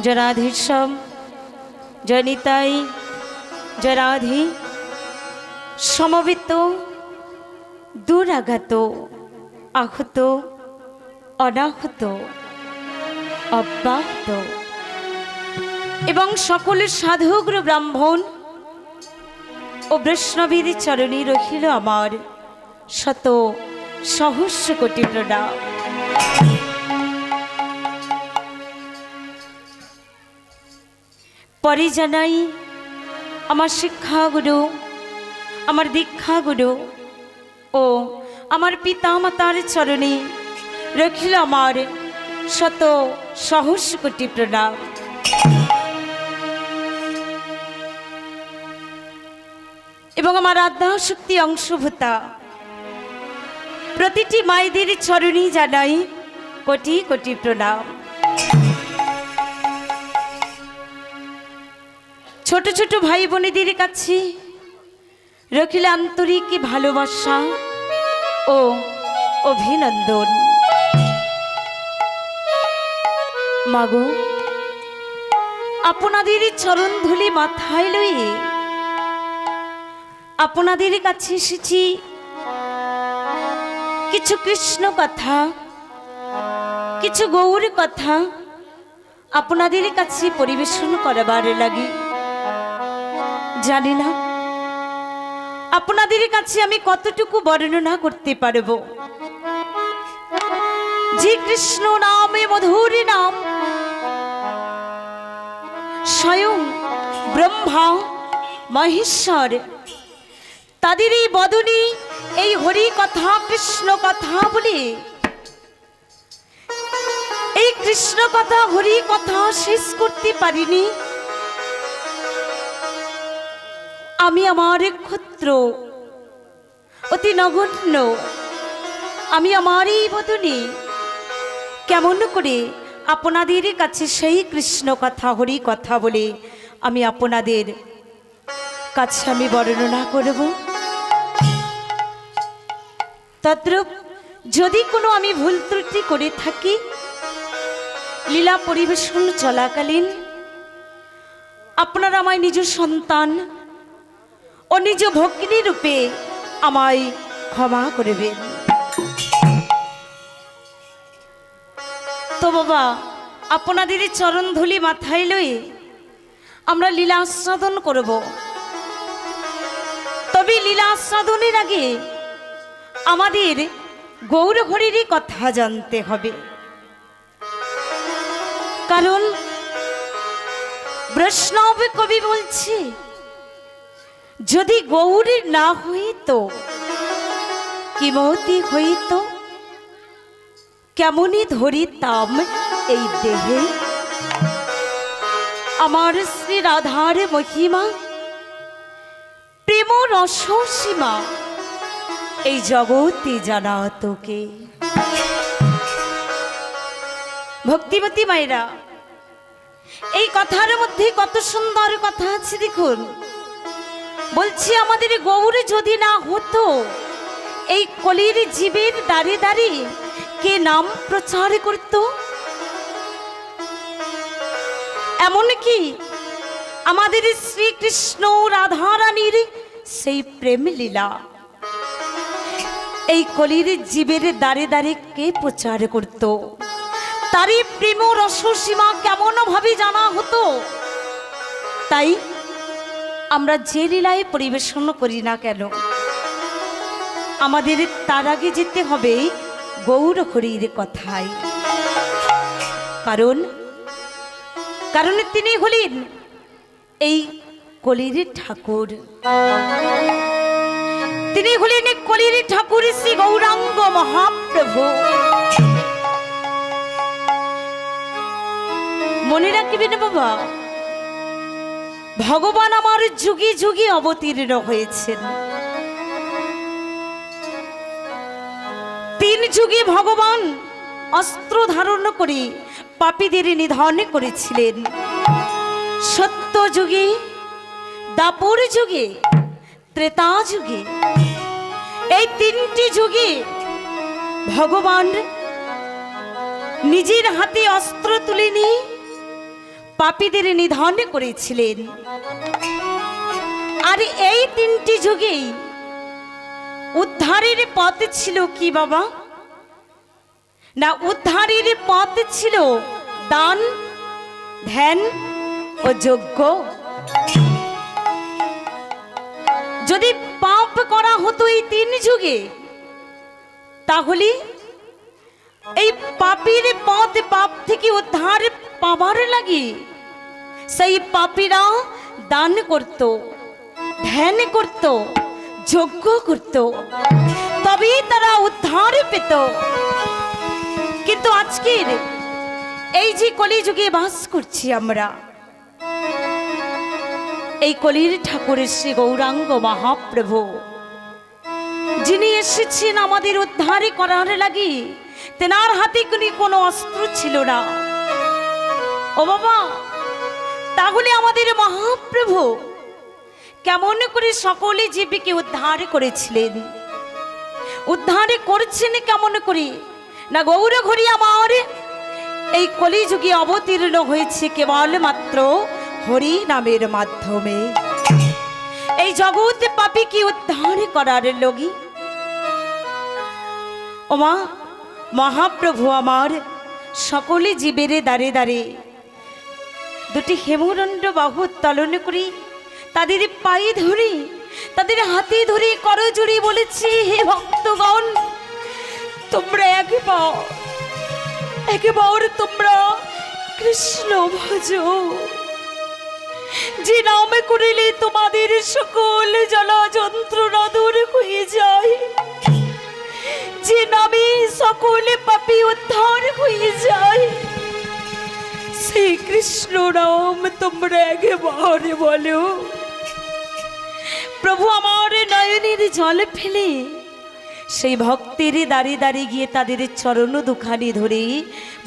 জরাধীশ্বম জনিতাই জরাধি সমবেত দুরাগত আহত অনাহত অব্যাহত এবং সকল সাধুগুরু ব্রাহ্মণ ও বৈষ্ণবীর চরণে রহিল আমার শত সহস্র কোটি প্রণাম। পরে জানাই আমার শিক্ষাগুরু, আমার দীক্ষাগুরু ও আমার পিতা মাতার চরণে রখিল আমার শত সহস্র কোটি প্রণাম। এবং আমার আদ্যা শক্তি অংশভূতা প্রতিটি মায়েদের চরণে জানাই কোটি কোটি প্রণাম। ছোট ছোট ভাই বোনেদের কাছে রখিল আন্তরিক ভালোবাসা ও অভিনন্দন। মাগো, আপনাদের চরণ ধুলি মাথায় লইয়ে আপনাদের কাছে এসেছি কিছু কৃষ্ণ কথা, কিছু গৌর কথা আপনাদের কাছে পরিবেশন করবার লাগি। জানি না আপনাদের কাছে আমি কতটুকু বর্ণনা করতে পারব। যে কৃষ্ণ নামে মধুর নাম, স্বয়ং ব্রহ্মা মহেশ্বর তাদের এই বদনী এই হরি কথা কৃষ্ণ কথা বলে এই কৃষ্ণ কথা হরি কথা শেষ করতে পারিনি। আমি আমার ক্ষুদ্র অতি নগণ্য আমি আমার এই বদনে কেমন করে আপনাদের কাছে সেই কৃষ্ণ কথা হরি কথা বলে আমি আপনাদের কাছে আমি বর্ণনা করব। তদ্রূপ যদি কোনো আমি ভুল ত্রুটি করে থাকি, লীলা পরিবেশন চলাকালীন আপনারা আমায় নিজ সন্তান ও নিজ ভগ্নী রূপে আমায় ক্ষমা করবেন। তো বাবা, আপনাদের চরণ ধুলি মাথায় লই আমরা লীলা আস্বাদন করব। তবে লীলা আস্বাদনের আগে আমাদের গৌর হরিরই কথা জানতে হবে। কারণ বৈষ্ণব কবি বলছে, যদি গৌর না হইত কিমতি হইত, কেমনই ধরিতাম এই দেহে। আমার শ্রী রাধার মহিমা প্রেম রস সীমা এই জগতে জানা তোকে। ভক্তিমতী মায়েরা, এই কথার মধ্যে কত সুন্দর কথা আছে দেখুন। বলছি, আমাদের গৌর যদি না হতো, এই কলির জীবের দাঁড়ে দাঁড়ে কে নাম প্রচার করত? এমনকি আমাদের শ্রীকৃষ্ণ রাধারানীর সেই প্রেম লীলা এই কলির জীবের দাঁড়ে দাঁড়ে কে প্রচার করত? তারই প্রেম রস সীমা কেমন ভাবে জানা হতো। তাই আমরা যে লীলায় পরিবেশন করি না কেন, আমাদের তার আগে যেতে হবে গৌর হরির কথায়। কারণ তিনি হলেন এই কলির ঠাকুর। তিনি হলেন কলির ঠাকুর শ্রী গৌরাঙ্গ মহাপ্রভু। মনে রাখবেন বাবা, ভগবান আমার যুগে যুগে অবতীর্ণ হয়েছেন। তিন যুগে ভগবান অস্ত্র ধারণ করে পাপীদের নিধন করেছিলেন। সত্য যুগে, দাপর যুগে, ত্রেতা যুগে, এই তিনটি যুগে ভগবান নিজের হাতে অস্ত্র তুলে নিয়ে পাপীদের নিধন করেছিলেন। আর এই তিনটি যুগেই উদ্ধারের পথ ছিল কি বাবা? না, উদ্ধারের পথ ছিল দান, ধ্যান ও যজ্ঞ। যদি পাপ করা হতো এই তিন যুগে, তাহলে এই পাপীর পথ, পাপ থেকে উদ্ধার পাবার লাগে সেই পাপীরা দান করত, ধ্যান করত, যজ্ঞ করত, তবেই তারা উদ্ধার পেত। কিন্তু আজকের এই যে কলিযুগে বাস করছি আমরা, এই কলির ঠাকুরের শ্রী গৌরাঙ্গ মহাপ্রভু যিনি এসেছেন আমাদের উদ্ধার করার লাগি, তেনার হাতে কোনো অস্ত্র ছিল না। ও বাবা, তাহলে আমাদের মহাপ্রভু কেমন করে সকলে জীবকে উদ্ধার করেছিলেন? উদ্ধার করছেন কেমন করে? না, গৌর ঘড়ি আমার এই কলিযুগে অবতীর্ণ হয়েছে কেবল মাত্র হরি নামের মাধ্যমে। এই জগৎ পাপীকে উদ্ধার করার লগি ওমা মহাপ্রভু আমার সকলে জীবের দ্বারে দ্বারে দুটি হেমদণ্ড বাহু উত্তোলন করি, তাদের পায়ে ধরি, তাদের হাতে ধরে করজোড়ে বলেছি, হে ভক্তগণ, তোমরা একবার তোমরা কৃষ্ণ ভজো। যে নামে করিলে তোমাদের সকল জ্বালা যন্ত্রণা দূর হয়ে যায়, যে নামে সকলে পাপী উদ্ধার হয়ে যায়, সেই কৃষ্ণ নাম তোমরা একবার বলো। প্রভু আমার নয়নের জল ফেলে সেই ভক্তের দাঁড়িয়ে দাঁড়িয়ে গিয়ে তাদের চরণ দুখানি ধরে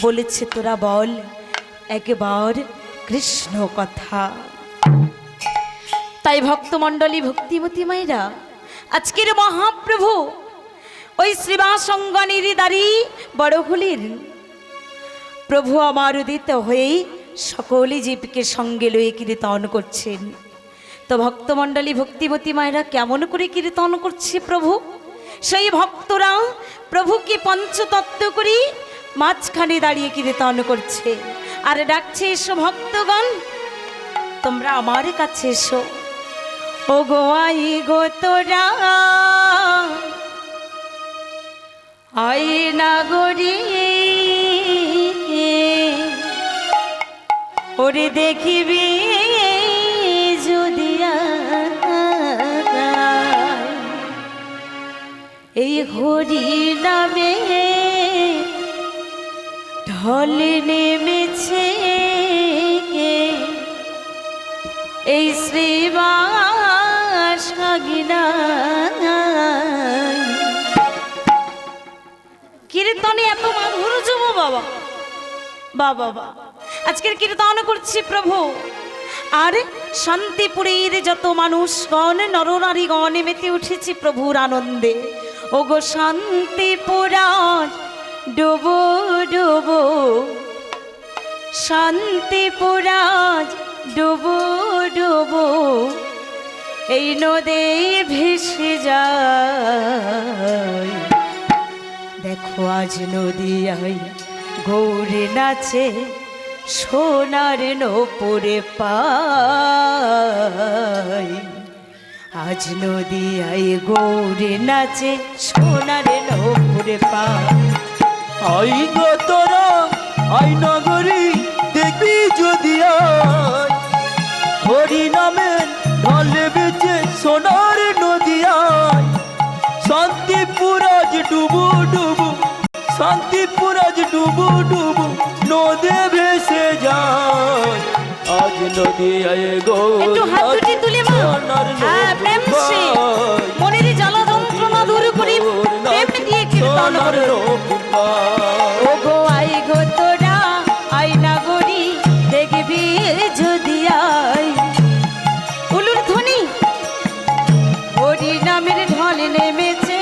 বলেছে, তোরা বল একবার কৃষ্ণ কথা। তাই ভক্তমণ্ডলী, ভক্তিমতী মায়েরা, আজকের মহাপ্রভু ওই শ্রীবাস অঙ্গনের দাঁড়িয়ে বড় হলেন। প্রভু আমার উদিত হয়েই সকলে জীবকে সঙ্গে লয়ে কীর্তন করছেন। তো ভক্তমণ্ডলী, ভক্তিমতী মায়েরা কেমন করে কীর্তন করছে প্রভু? সেই ভক্তরা প্রভুকে পঞ্চতত্ত্ব করে মাঝখানে দাঁড়িয়ে কীর্তন করছে আর ডাকছে, এসো ভক্তগণ, তোমরা আমার কাছে এসো। ও গো আই গো তোরা আই নাগরী, ওরে দেখিবি যদি এই হরি নামে ঢল নেমেছে, এই শ্রীবাস কীর্তনে এত মাধুর্য বাবা, বাবা আজকের কীর্তন করছি প্রভু। আর শান্তিপুরের যত মানুষগণ, নরনারীগণ মেতে উঠেছে প্রভুর আনন্দে। ও গো শান্তিপুরাজ ডুবো ডুবো, শান্তিপুরাজ ডুবো ডুবো, এই নদী ভেসে যায়। দেখো আজ নদী আই গৌরে নাচে, সোনার নপুরে পাই। আজ নদী আই গৌরে নাচে, সোনার নপুরে পাই। আই গো তোরা আই নগরী, দেখবি যদি আয় হরি নামে ঢলে বেচে সোনার নদী আয়। শান্তিপুর আজ ডুবু ডুবু, শান্তিপুর আজ ডুবু ডুবু, নদী ভেসে যায়। আজ নদী আয় গৌর মনের জ্বালা যন্ত্রণা দূর করি প্রেম দিয়ে কীর্তন করো। ও গো আই গো তোরা আই নাগরী, দেখবি যদি আই। উলুর ধ্বনি, হরি নামের ঢল নেমেছে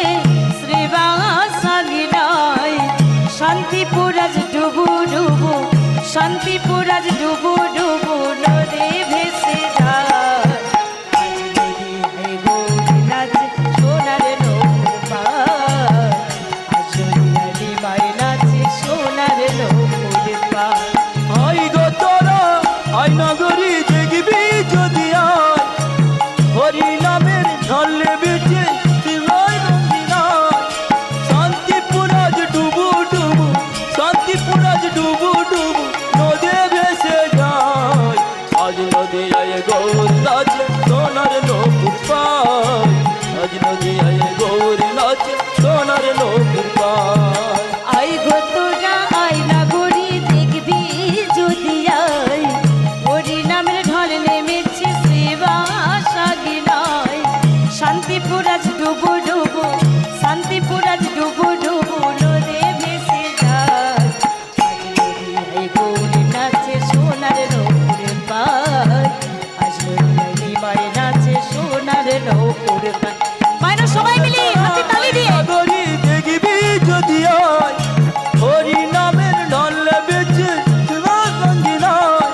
শ্রীবাস আগিনায়। শান্তিপুর আজ ডুবু ডুবু, শান্তিপুর আজ ডুবু ডুবু, আই নগরী দেখবি যদি আয় হরি নামের ঢলে বেঁচে শিবায় রঙ্গিনায় শান্তিপুর আজ ডুবু ডুবু শান্তিপুর আজ ডুবু ডুবু নদে ভেসে যায় আজ নদী আয় গৌর নাচে সোনার নৌকুর পায় আজ নদী আয় গৌর নাচে সোনার নৌকুর পায় আই গো তোরা আই নাগরি দেখবি যদি আই হরি নামের ঢল নেমেছে শ্রীবাস আগিনায় শান্তিপুর আজ ডুবু ডুবু শান্তিপুর আজ ডুবু ডুবু নদে ভেসে যায় আজ নদী আই গৌরী নাচে সোনার নৌকুর পায় আজ নদী আই নাচে সোনার নৌকুর পায় মায়েরা সবাই মিলে হাতে তালি দিয়ে নগরী দেখবি যদি আয় হরি নামের ঢলে বেঁচে রঙ্গিনায়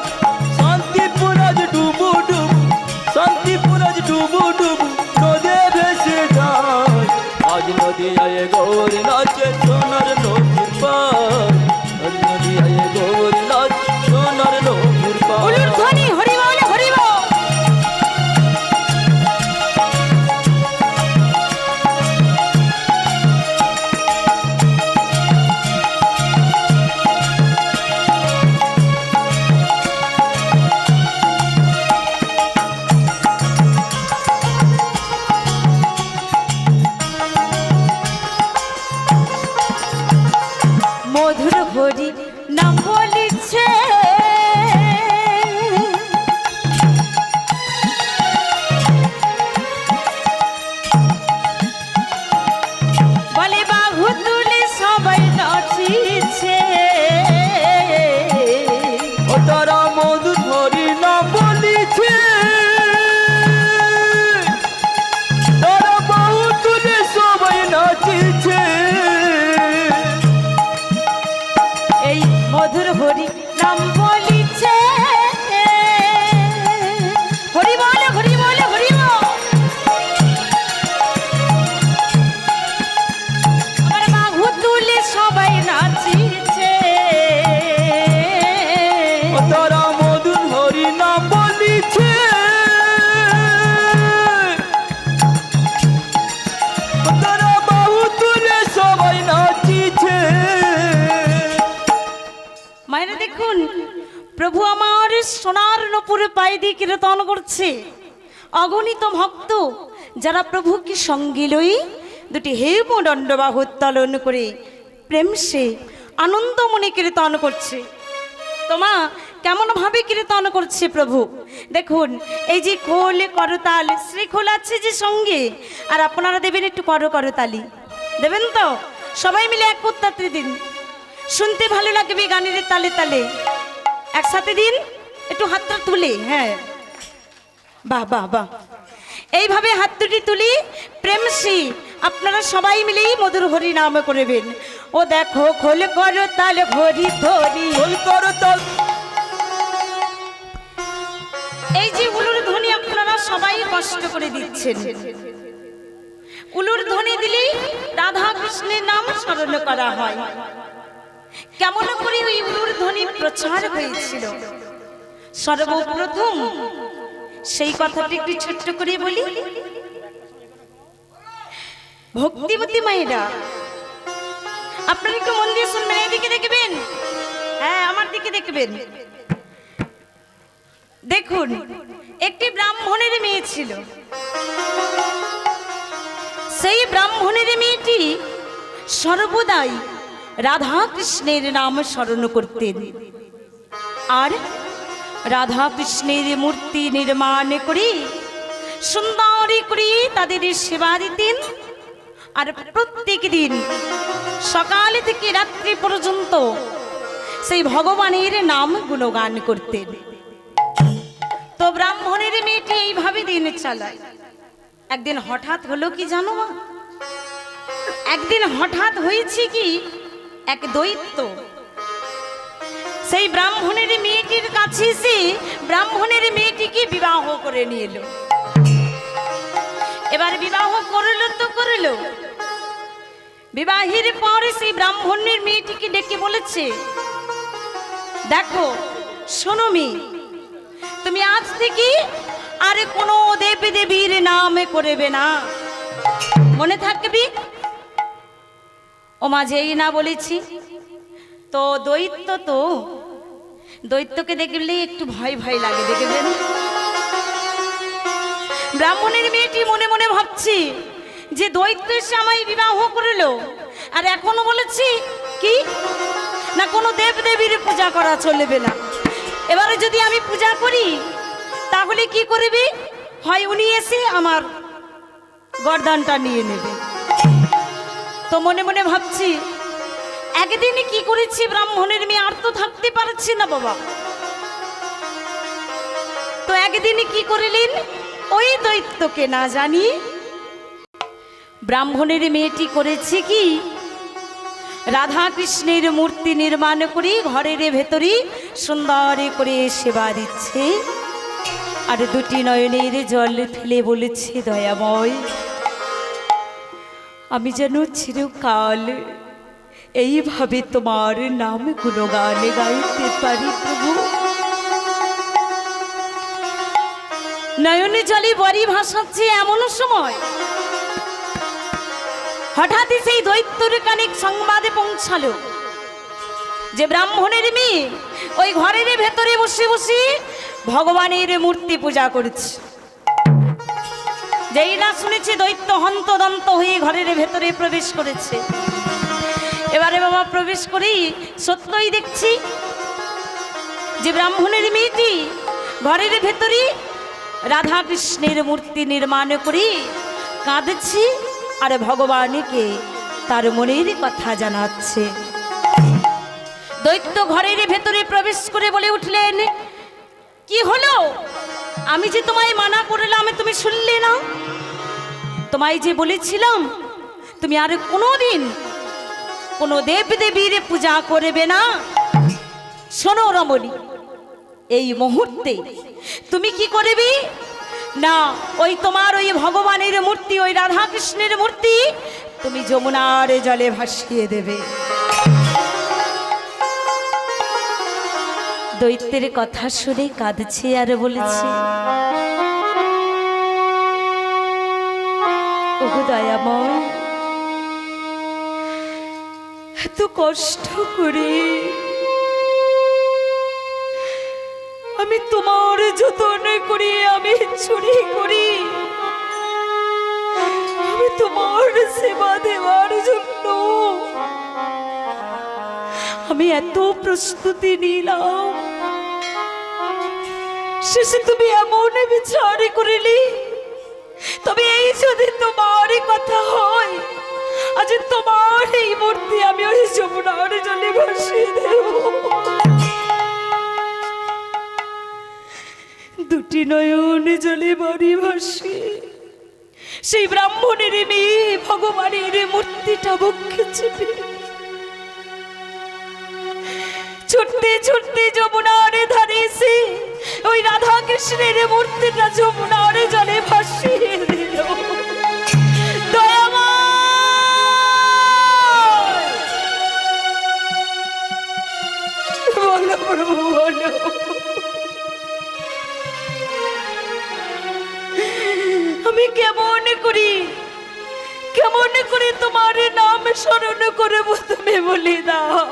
শান্তিপুর আজ ডুবু ডুবু শান্তিপুর আজ ডুবু ডুবু নদে ভেসে যায় আজ নদী আয় গৌর নাচে সোনার নৌকুর পায় আজ নদী আয় গৌর নাচে সোনার নৌকুর পায় উলুর ধ্বনি হরি বল হরি বল মধুর হরি নাম বলিছে বলে বাহু তুলে সবাই নাচিছে ও তারা মধুর হরি নাম বলিছে তারা বাহু তুলে সবাই নাচিছে এই মধুর হরি নাম বলিছে হরি বল হরি বল হরি বল আমার বাহু তুলে সবাই নাচিছে ও তারা মধুর হরি নাম বলিছে ও তারা বাহু তুলে সবাই নাচিছে মায়েরা দেখুন প্রভু আমার সোনার নপুরে পায়ে দিয়ে কীর্তন করছে অগণিত ভক্ত যারা প্রভুকে সঙ্গে লই দুটি হেমদণ্ড বাহু উত্তোলন করে প্রেম সে আনন্দ মনে কীর্তন করছে তোমা কেমন ভাবে কীর্তন করছে প্রভু দেখুন এই যে খোল করতাল শ্রীখোল আছে যে সঙ্গে আর আপনারা দেবেন একটু করতালি দেবেন তো সবাই মিলে এক উত্তাত্রি দিন শুনতে ভালো লাগবে গানের তালে তালে একসাথে দিন একটু হাতটা তুলে হ্যাঁ বাহ বাহ বাহ এইভাবে হাত দুটি তুলি প্রেমসী আপনারা সবাই মিলেই মধুর হরি নাম করবেন ও দেখো খোল করতাল হরি ধরি খোল করতাল এই যে উলুর ধ্বনি আপনারা সবাই কষ্ট করে দিচ্ছেন উলুর ধ্বনি দিলেই রাধা কৃষ্ণের নাম স্মরণ করা হয় কেমন করে ওই উলুর ধ্বনি প্রচার হয়েছিল সর্বপ্রথম সেই কথাটি একটু ছোট্ট করে বলি ভক্তিবতী মায়েরা আপনারা একটু মন দিয়ে শুনবেন এইদিকে দেখবেন হ্যাঁ আমার দিকে দেখবেন দেখুন একটি ব্রাহ্মণের মেয়ে ছিল সেই ব্রাহ্মণের মেয়েটি সর্বদাই রাধা কৃষ্ণের নাম স্মরণ করতেন আর রাধা কৃষ্ণের মূর্তি নির্মাণ করে সুন্দর করে তাদের সেবা দিতেন আর প্রত্যেক দিন সকাল থেকে রাত্রি পর্যন্ত সেই ভগবানের নাম গুণগান করতেন তো ব্রাহ্মণের মেয়েটি এইভাবে দিন চালায় একদিন হঠাৎ হলো কি জানো মা একদিন হঠাৎ হয়েছে কি এক দৈত্য সেই ব্রাহ্মণের মেয়েটির কাছে এসে ব্রাহ্মণের মেয়েটিকে বিবাহ করে নিয়ে এলো এবার বিবাহ করলো তো করলো বিবাহের পরে সেই ব্রাহ্মণের মেয়েটিকে ডেকে বলেছে দেখো শোনো মেয়ে তুমি আজ থেকে আর কোনো দেব দেবীর নাম করবে না, মনে থাকবি। ও মা, যেই না বলেছি তো দৈত্যকে দেখলে একটু ভয় ভয় লাগে, দেখবেন। ব্রাহ্মণের মেয়েটি মনে মনে ভাবছি যে দৈত্য এসে আমায় বিবাহ করলো, আর এখনো বলেছি কি না কোনো দেব দেবীর পূজা করা চলবে না। এবারে যদি আমি পূজা করি তাহলে কি করবি, হয় উনি এসে আমার গর্দানটা নিয়ে নেবে। তো মনে মনে ভাবছি একদিনে কি করেছি ব্রাহ্মণের মেয়ে, আর তো থাকতে পারছি না বাবা। তো একদিনে কি করলেন, ওই দৈত্যকে না জানি ব্রাহ্মণের মেয়েটি করেছে কি, রাধা কৃষ্ণের মূর্তি নির্মাণ করে ঘরের ভেতরে সুন্দর করে সেবা দিচ্ছে, আর দুটি নয়নের জল ফেলে বলেছে, দয়াময় আমি যেন চিরকাল এইভাবে তোমার নাম গুণগান গাইতে পারি প্রভু। নয়নে জলে বরি ভাসাচ্ছে এমন সময় হঠাৎই সেই দৈত্যর কানে সংবাদে পৌঁছালো যে ব্রাহ্মণের মেয়ে ওই ঘরের ভেতরে বসে বসে ভগবানের মূর্তি পূজা করছে। যেই না শুনেছে দৈত্য হন্তদন্ত হয়ে ঘরের ভেতরে প্রবেশ করেছে। এবারে বাবা প্রবেশ করেই সত্যই দেখছি যে ব্রাহ্মণের মেয়েটি ঘরের ভেতরে রাধা কৃষ্ণের মূর্তি নির্মাণ করে কাঁদছে, আর ভগবানকে তার মনের কথা জানাচ্ছে। দৈত্য ঘরের ভেতরে প্রবেশ করে বলে উঠলেন, কি হলো, আমি যে তোমায় মানা করলাম তুমি শুনলে না? তোমায় যে বলেছিলাম তুমি আর কোনোদিন কোনো দেব দেবীর পূজা করবে না। শোনো রমণী, এই মুহূর্তে তুমি কি করবে না, ওই তোমার ওই ভগবানের মূর্তি, ওই রাধা কৃষ্ণের মূর্তি তুমি যমুনার জলে ভাসিয়ে দেবে। দৈত্যের কথা শুনে কাঁদছে আর বলেছে, ওগো দয়াময়, এত কষ্ট করে আমি তোমার যতন করি, আমি চুরি করি, আমি তোমার সেবা দেওয়ার জন্য আমি এত প্রস্তুতি নিলাম, শেষে তুমি এমন বিচার করিলি। তবে এই যদি তোমার কথা হয়, আজ তোমার এই মূর্তি আমি ওই যমুনার জলে ভাসিয়ে দেব। দুটি নয়ন জলে বাড়ি ভাসিয়ে সেই ব্রাহ্মণের মেয়ে ভগবানের মূর্তিটা বক্ষে চেপে ছুটতে ছুটতে যমুনার ধারে এসে ওই রাধা কৃষ্ণের মূর্তিটা যমুনার জলে ভাসিয়ে দিল। বলো প্রভু, বলো আমি কেমন করে তোমার নাম স্মরণ করব, তুমি বলে দাও।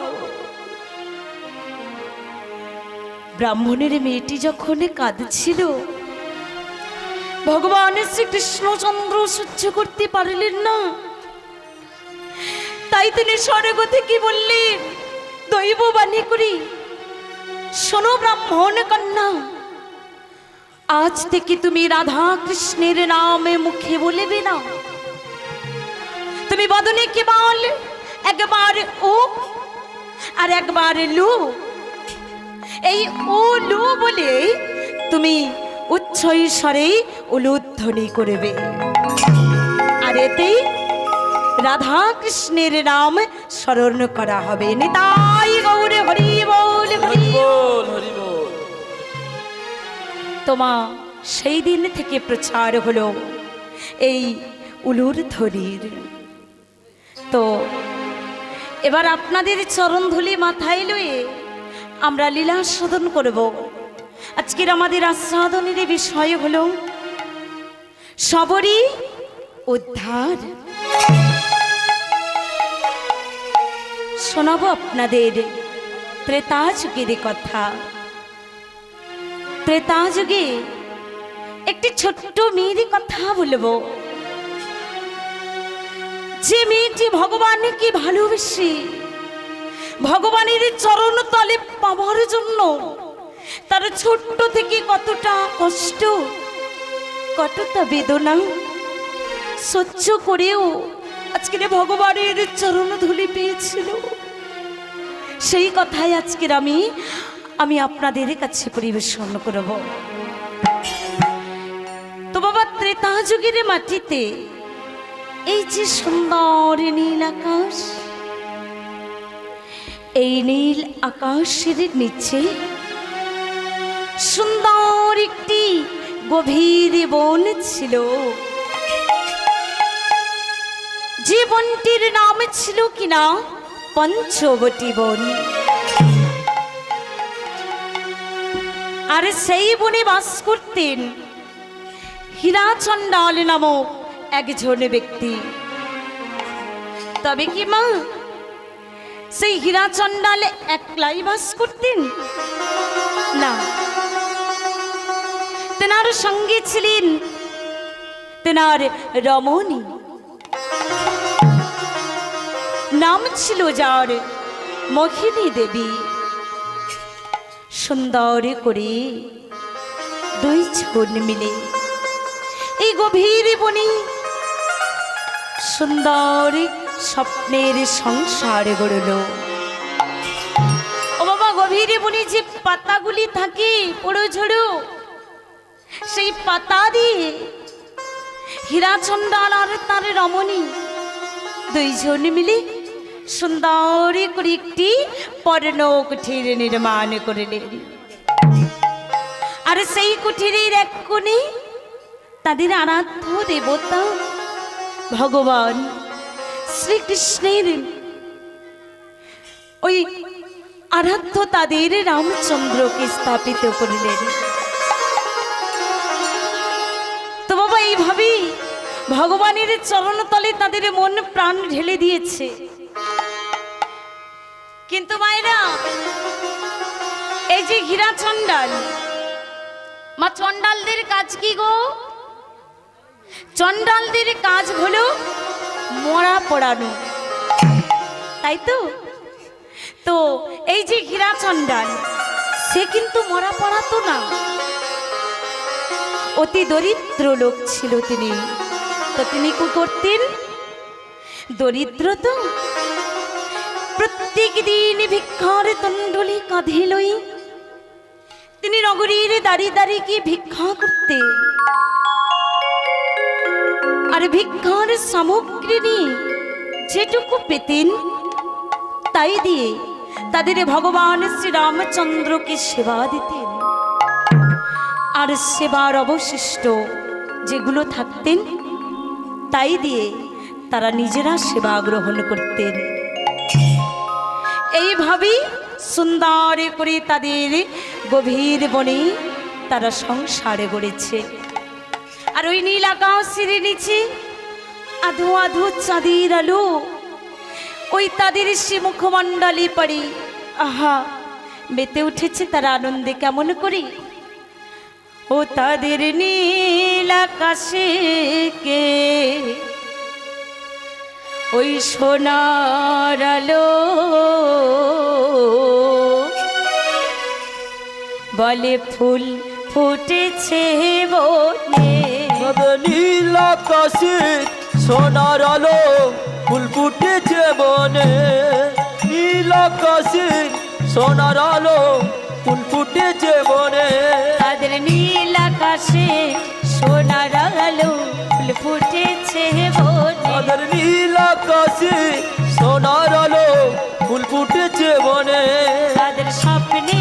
ব্রাহ্মণের মেয়েটি যখন কাঁদছিল, ভগবান শ্রীকৃষ্ণচন্দ্র সহ্য করতে পারলেন না, তাই তিনি স্বর্গ থেকে বললেন, দৈববাণী করি, শোনো ব্রাহ্মণ কন্যা, আজ থেকে তুমি রাধা কৃষ্ণের নামে মুখে বলবে না, তুমি বদনে কেবল একবার ও আর একবার লু, এই ও লু বলে তুমি উচ্চ স্বরে উলুধ্বনি করবে, আর এতেই রাধা কৃষ্ণের নাম স্মরণ করা হবে। নিতাই গৌর হরি বল, হরি বল, হরি বল। তোমা সেই দিন থেকে প্রচার হলো এই উলুর ধ্বনির। তো এবার আপনাদের চরণধুলি মাথায় লয়ে আমরা লীলা সাধন করব। আজকের আমাদের আস্বাদনের বিষয় হলো সবরই উদ্ধার। শোনাবো আপনাদের ত্রেতা যুগের কথা। ত্রেতা যুগে একটি ছোট্ট মেয়ের কথা বলবো, যে মেয়েটি ভগবানকে ভালোবেসে ভগবানের চরণ তলে পাওয়ার জন্য তার ছোট্ট থেকে কতটা কষ্ট, কতটা বেদনা সহ্য করেও আজকের ভগবানের চরণ ধুলি পেয়েছিল, সেই কথাই আজকের আমি আপনাদের কাছে পরিবেশন করব। তো বাবা, ত্রেতা যুগের মাটিতে এই যে সুন্দর নীল আকাশ, এই নীল আকাশের নিচে সুন্দর একটি গভীর বন ছিল। যে বনটির নাম ছিল কিনা পঞ্চবটী বন। আর সেই বনে বাস করতেন হীরাচণ্ডাল নামক একজন ব্যক্তি। তবে কি মা, সেই হীরাচণ্ডাল একলাই বাস করতেন না, তেনার সঙ্গে ছিলেন তেনার রমণী, নাম ছিল যার মোহিনী দেবী। সুন্দর করে দুই জন মিলে এই গভীর বনে সুন্দর স্বপ্নের সংসার গড়ল। ও বাবা, গভীর বনে যে পাতাগুলি থাকে পড়ো ঝড়ো, সেই পাতা দিয়ে হীরাচণ্ডাল আর তার রমণী দুইজন মিলে সুন্দর করে একটি পর্ণ কুঠির নির্মাণ করলেন। আর সেই কুঠিরের এক কোণে তাদের আরাধ্য দেবতা ভগবান শ্রীকৃষ্ণের ওই আরাধ্য তাদের রামচন্দ্রকে স্থাপিত করলেন। তো বাবা, এইভাবেই ভগবানের চরণতলে তাদের মন প্রাণ ঢেলে দিয়েছে। কিন্তু মায়েরা, এই যে হীরাচণ্ডাল, মা চণ্ডালদের কাজ কি গো? চণ্ডালদের কাজ হলো মরা পড়ানো, তাই তো? তো এই যে হীরাচণ্ডাল, সে কিন্তু মরা পড়াতো না, অতি দরিদ্র লোক ছিল তিনি। তো তিনি কি করতেন? দরিদ্র তো প্রত্যেক দিন ভিক্ষার তন্ডলি কাঁধে লই তিনি নগরীর দাঁড়িয়ে দাঁড়িয়ে গিয়ে ভিক্ষা করতেন। আর ভিক্ষার সামগ্রী নিয়ে যেটুকু পেতেন তাই দিয়ে তাদের ভগবান শ্রীরামচন্দ্রকে সেবা দিতেন। আর সেবার অবশিষ্ট যেগুলো থাকতেন তাই দিয়ে তারা নিজেরা সেবা গ্রহণ করতেন। এইভাবেই সুন্দর করে তাদের গভীর বনে তারা সংসারে গড়েছে। আর ওই নীল আকাশের নিচে আধো আধো চাঁদের আলো ওই তাদের সে মুখমণ্ডলে পড়ে আহা মেতে উঠেছে তারা আনন্দে কেমন করে। ও তাদের নীল আকাশে কে ওই সোনার আলো বলে ফুল ফুটেছে বনে। নীল আকাশে সোনার আলো ফুল ফুটেছে বনে। নীল আকাশে সোনার আলো ফুল ফুটেছে বনে। তাদের নীল আকাশে সোনার আলো ফুল ফুটেছে বনে। তাদের নীল আকাশে সোনার আলো ফুল ফুটেছে বনে। তাদের স্বপ্নে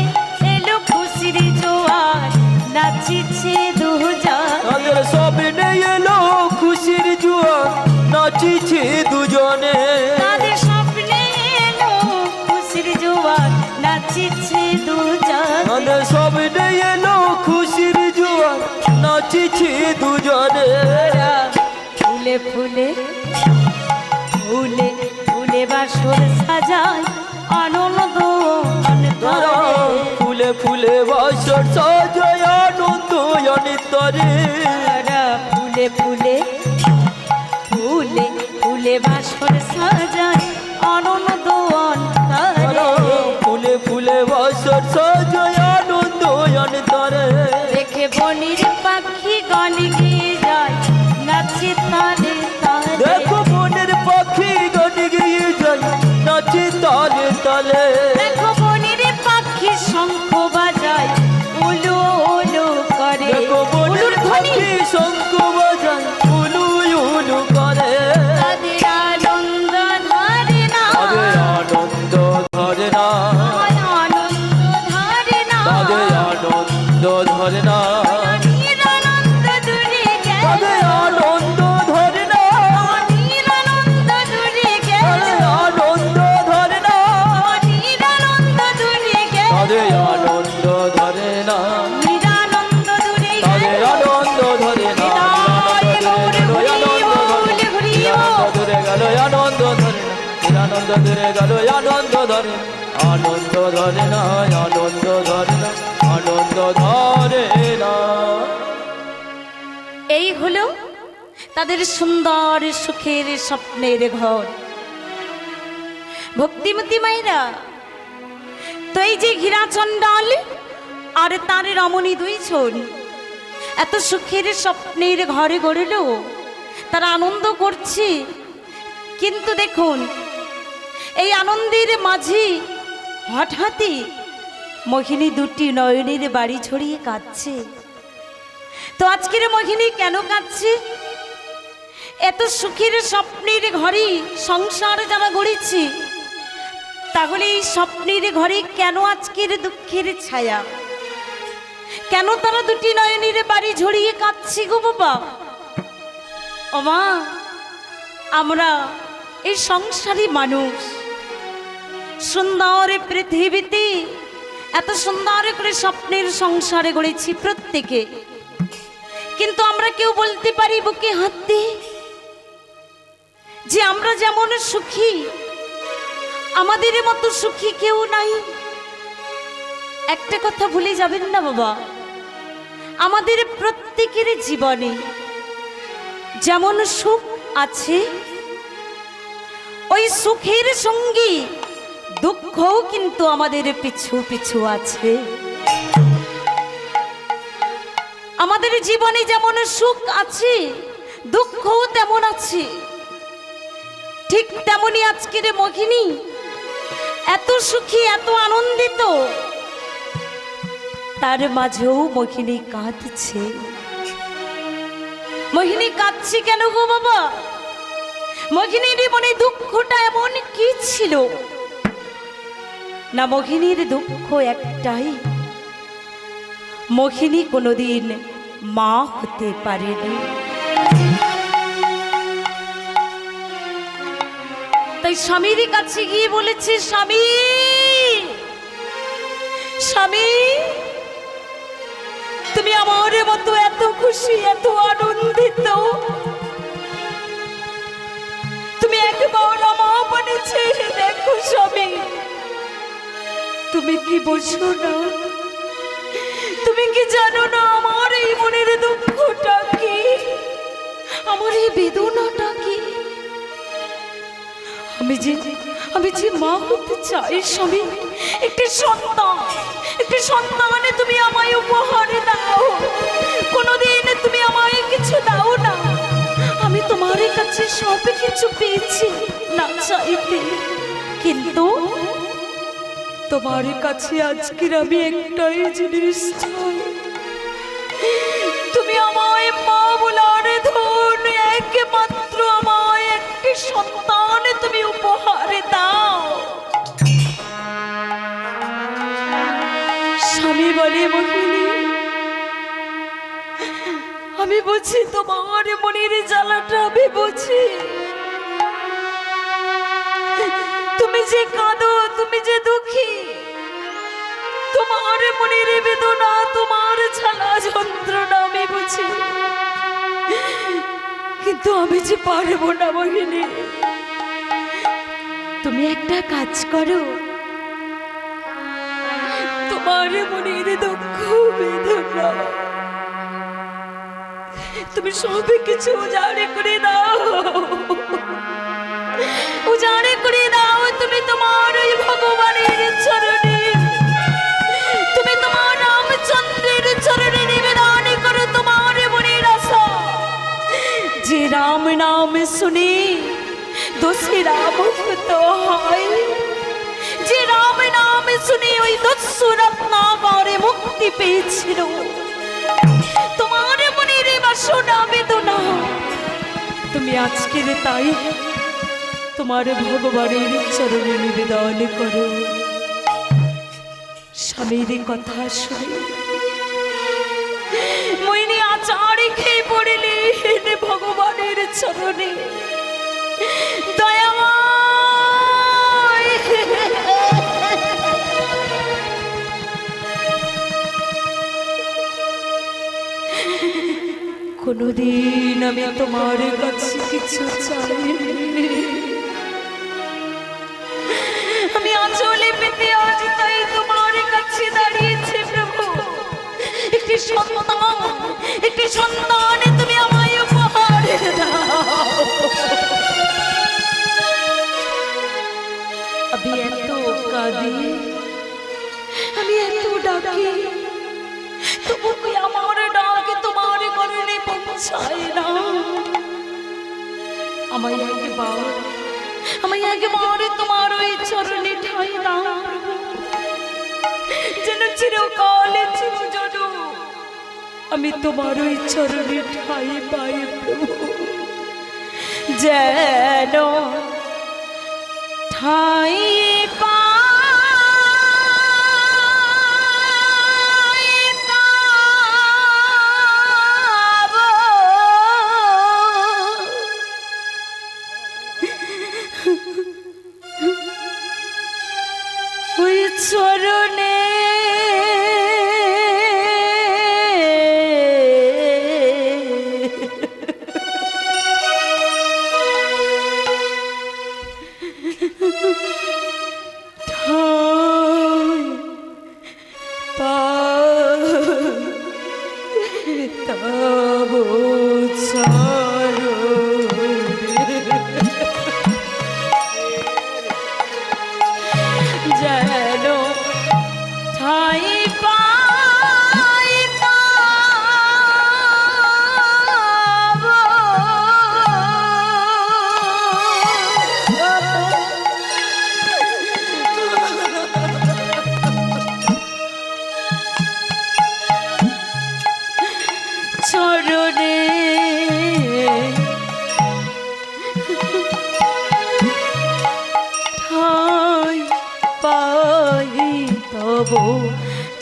এলো খুশির জোয়ার নাচিছে দুজন। তাদের স্বপ্নে এলো খুশির জোয়ার নাচিছে দুজনে। তাদের স্বপ্নে এলো খুশির জোয়ার নাচিছে দুজন। তাদের স্বপ্নে এলো নাচিছি দুজনে। ফুলে ফুলে ফুলে ফুলে বাসর সাজায় আনন্দ তারা ফুলে ফুলে বাসর সাজায় আনন্দ অনিতরে। ফুলে ফুলে ফুলে ফুলে বাসর সাজায় আনন্দ তারা ফুলে ফুলে বাসর সাজায় আনন্দ অনিতরে। দেখে বনির পাখি গান গিয়ে যায় নাচে তালে তালে। দেখো বনের পাখি গান গিয়ে যায় নাচে তালে তালে। দেখো বনির পাখি শঙ্খ বাজায় উলু উলু করে। দেখো বনের উলুর ধ্বনি পাখি শঙ্খ বাজায় উলু উলু করে। তাদের আনন্দ ধরে না, তাদের আনন্দ ধরে না, আনন্দ ধরে না, তাদের আনন্দ ধরে না, নিরানন্দ দূরে গেল, তাদের আনন্দ ধরে না, নিরানন্দ দূরে গেল, তাদের আনন্দ ধরে না, নিরানন্দ দূরে গেল, তাদের আনন্দ ধরে না, নিরানন্দ দূরে তাদের গেল। আনন্দ ধরে না। আনন্দ ধরে না, আনন্দ ধরে গেল, আনন্দ ধরে, আনন্দ ধরে না, আনন্দ ধরে না, আনন্দ ধরে না। এই হলো তাদের সুন্দর সুখের স্বপ্নের ঘর। ভক্তিমতী মায়েরা, তো এই যে ঘিরাচণ্ডাল আর তার রমণী দুইজন এত সুখের স্বপ্নের ঘরে গড়ল, তারা আনন্দ করছে। কিন্তু দেখুন, এই আনন্দের মাঝে হঠাৎই মোহিনী দুটি নয়নের বাড়ি ছড়িয়ে কাঁদছে। তো আজকের মোহিনী কেন কাঁদছে? এত সুখের স্বপ্নের ঘরে সংসার যারা গড়েছে, তাহলে এই স্বপ্নের ঘরে কেন আজকের দুঃখের ছায়া? কেন তারা দুটি নয়নের বাড়ি ঝরিয়ে কাঁদছে গো বাবা? ও মা, আমরা এই সংসারী মানুষ, সুন্দর পৃথিবীতে এত সুন্দর করে স্বপ্নের সংসারে গড়েছি প্রত্যেকে, কিন্তু আমরা কেউ বলতে পারি বুকে হাত দিয়ে যে আমরা যেমন সুখী, আমাদের মতো সুখী কেউ নাই? একটা কথা ভুলে যাবেন না বাবা, আমাদের প্রত্যেকের জীবনে যেমন সুখ আছে, ওই সুখের সঙ্গী দুঃখও কিন্তু আমাদের পিছু পিছু আছে। আমাদের জীবনে যেমন সুখ আছে, দুঃখও তেমন আছে। ঠিক তেমনি আজকের মোহিনী এত সুখী, এত আনন্দিত, তার মাঝেও মোহিনী কাঁদছে। মোহিনী কাঁদছে কেন গো বাবা? মোহিনীর মনে দুঃখটা এমন কি ছিল না? মোহিনীর দুঃখ একটাই, মোহিনী কোনোদিন মা হতে পারেনি। তাই স্বামীর কাছে গিয়ে বলেছে, স্বামী, স্বামী, তুমি আমার মতো এত খুশি, এত আনন্দিত, তুমি একবার আমার মনে ছেড়ে দেখো স্বামী। তুমি কি বোঝো না? তুমি কি জানো না আমার এই মনের দুঃখটা কি, আমার এই বেদনাটা কি? আমি যে মা হতে চাই স্বামী, একটি সন্তান তুমি আমায় উপহার দাও। কোনোদিন তুমি আমায় কিছু দাও না। আমি তোমার কাছে সব কিছু পেয়েছি না চাইতে, কিন্তু তোমার কাছে আজকের আমি একটাই জিনিস চাই, তুমি আমায় মা বলার ধন, একমাত্র আমায় একটি সন্তান তুমি উপহার দাও। স্বামী বলে, মোহিনী, আমি বুঝি তোমার মনের জ্বালাটা, আমি বুঝি। তুমি যে কাঁদো, তুমি যে দুঃখী, তোমার মনের বেদনা, তোমার জ্বালা যন্ত্রণা আমি বুঝি। কিন্তু আমি যে পারবো না মোহিনী। তুমি একটা কাজ করো, তোমার মনের দুঃখ বেদনা তুমি সবে কিছু উজাড়ে করে দাও, উজাড়ে করে দাও। তুমি তোমার ওই ভগবানের চরণে, তুমি তোমার রামচন্দ্রের চরণে নিবেদন করো তোমার মনের আশা। যে রাম নাম শুনে দোষীরা মুক্ত হয়, যে রাম নাম শুনে ওই দস্যু রত্নাকরে মুক্তি পেয়েছিল, তোমার মনের বাসনা বেদনা তুমি আজকের তাই তোমার ভগবানের চরণে নিবেদন করো। স্বামীর কথা শুনে মইনি আচার খেয়ে পড়িলে ভগবানের চরণে। দয়াময় কোনদিন আমি তোমার কাছে কিছু চাইনি, আমি আঁচলে পেতে আজ তাই তোমার কাছে দাঁড়িয়েছি প্রভু। একটি সন্তান, একটি সন্তান তুমি আমায় উপহার দাও। আমি এত কাঁদি, আমি এত ডাকি, তবু আমার ডাক তোমার কারণে পৌঁছায় না। আমায় একবার তোমার ওই চরণে ঠাঁই দাও, যেন চিরকালে চিরজন আমি তোমার ওই চরণে ঠাঁই পাই প্রভু। যেন ঠাঁই চরণে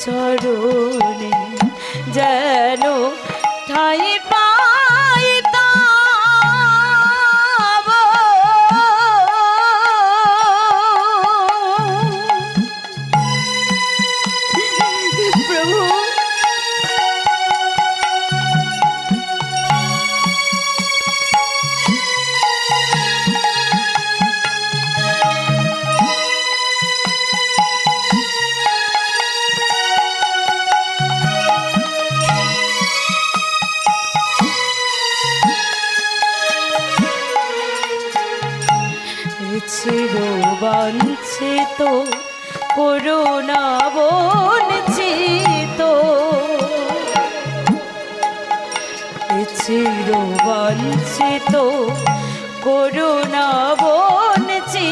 চরণে যেন ঠাই পাইতাম প্রভু। চিরবাঞ্ছিত করুণা বঞ্চিত, চিরবাঞ্ছিত করুণা বঞ্চিত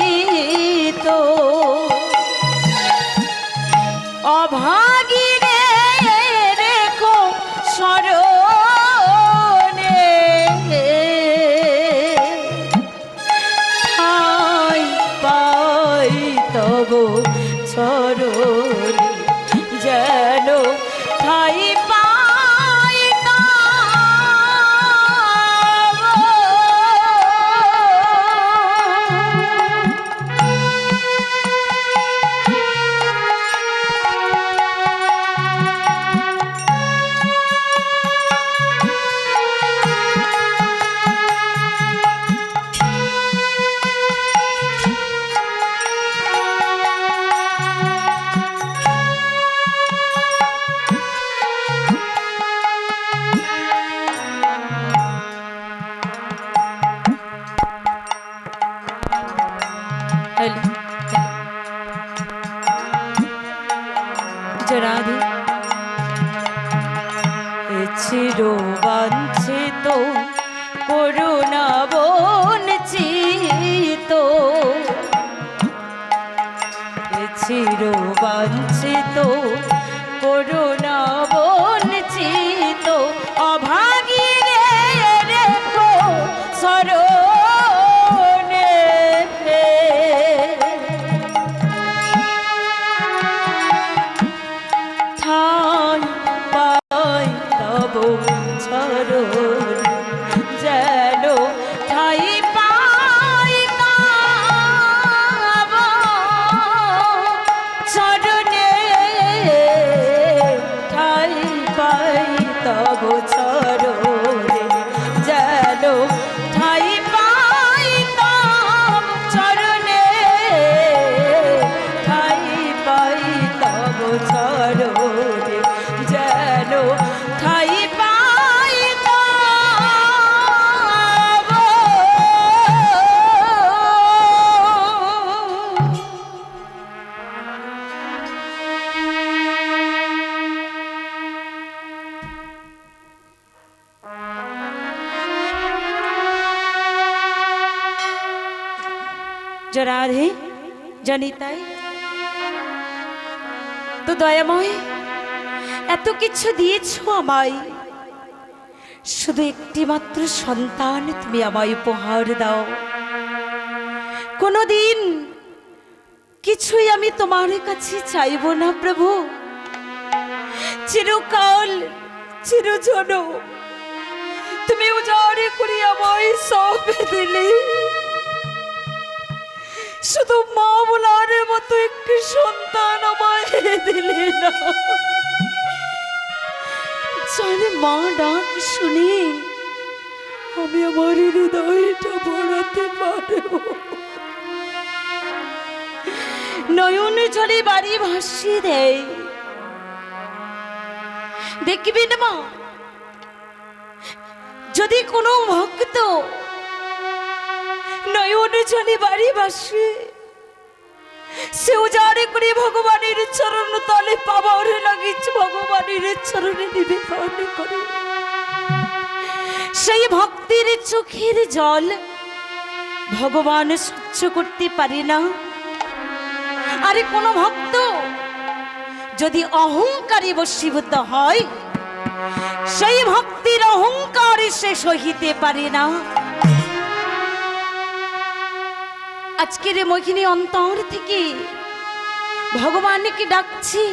অভাগিরে রেখো স্মরণে। ঠাই পাই তব চরণে যেন ঠাই চিরবাঞ্ছিত করুণা বঞ্চিত, চিরবাঞ্ছিত করুণা বঞ্চিত, অভাগী রেখো স্মরণে। ঠাই পাই তব চরণ, যেন ঠাই পাই তব চরণে, ঠাই পাই তব চরণে, যেন ঠাই পাই তব চরণে, ঠাই পাই তব চরণে, যেন ঠাই পাই তব। রাধে জানিতাই তো দয়াময়, এত কিছু দিয়েছো আমায়, শুধু একটি মাত্র সন্তান তুমি আমায় উপহার দাও। কোনোদিন কিছুই আমি তোমার কাছে চাইব না প্রভু, চিরকাল চিরজন তুমি উজাড়ে করে আমায় সব দিলে, শুধু মা বলার মতো একটি সন্তান আমায় দিলে না। চলে মা ডাক শুনে আমি আমার হৃদয়টা ভরাতে পারবো, নয়ন জলে বাড়ি ভাসিয়ে দেয়। দেখবেন মা, যদি কোনো ভক্ত নয়ন জলে বাড়ি ভাসে, সে উজাড়ে করে ভগবানের চরণ তলে পাবার লাগিছে, ভগবানের চরণে নিবেদন করে। সেই ভক্তির চোখের জল ভগবান সহ্য করতে পারে না। আরে কোন ভক্ত যদি অহংকারে বশীভূত হয়, সেই ভক্তির অহংকারে সে সহিতে পারে না। আজকের মোহিনী অন্তর থেকে ভগবানকে ডাকছি,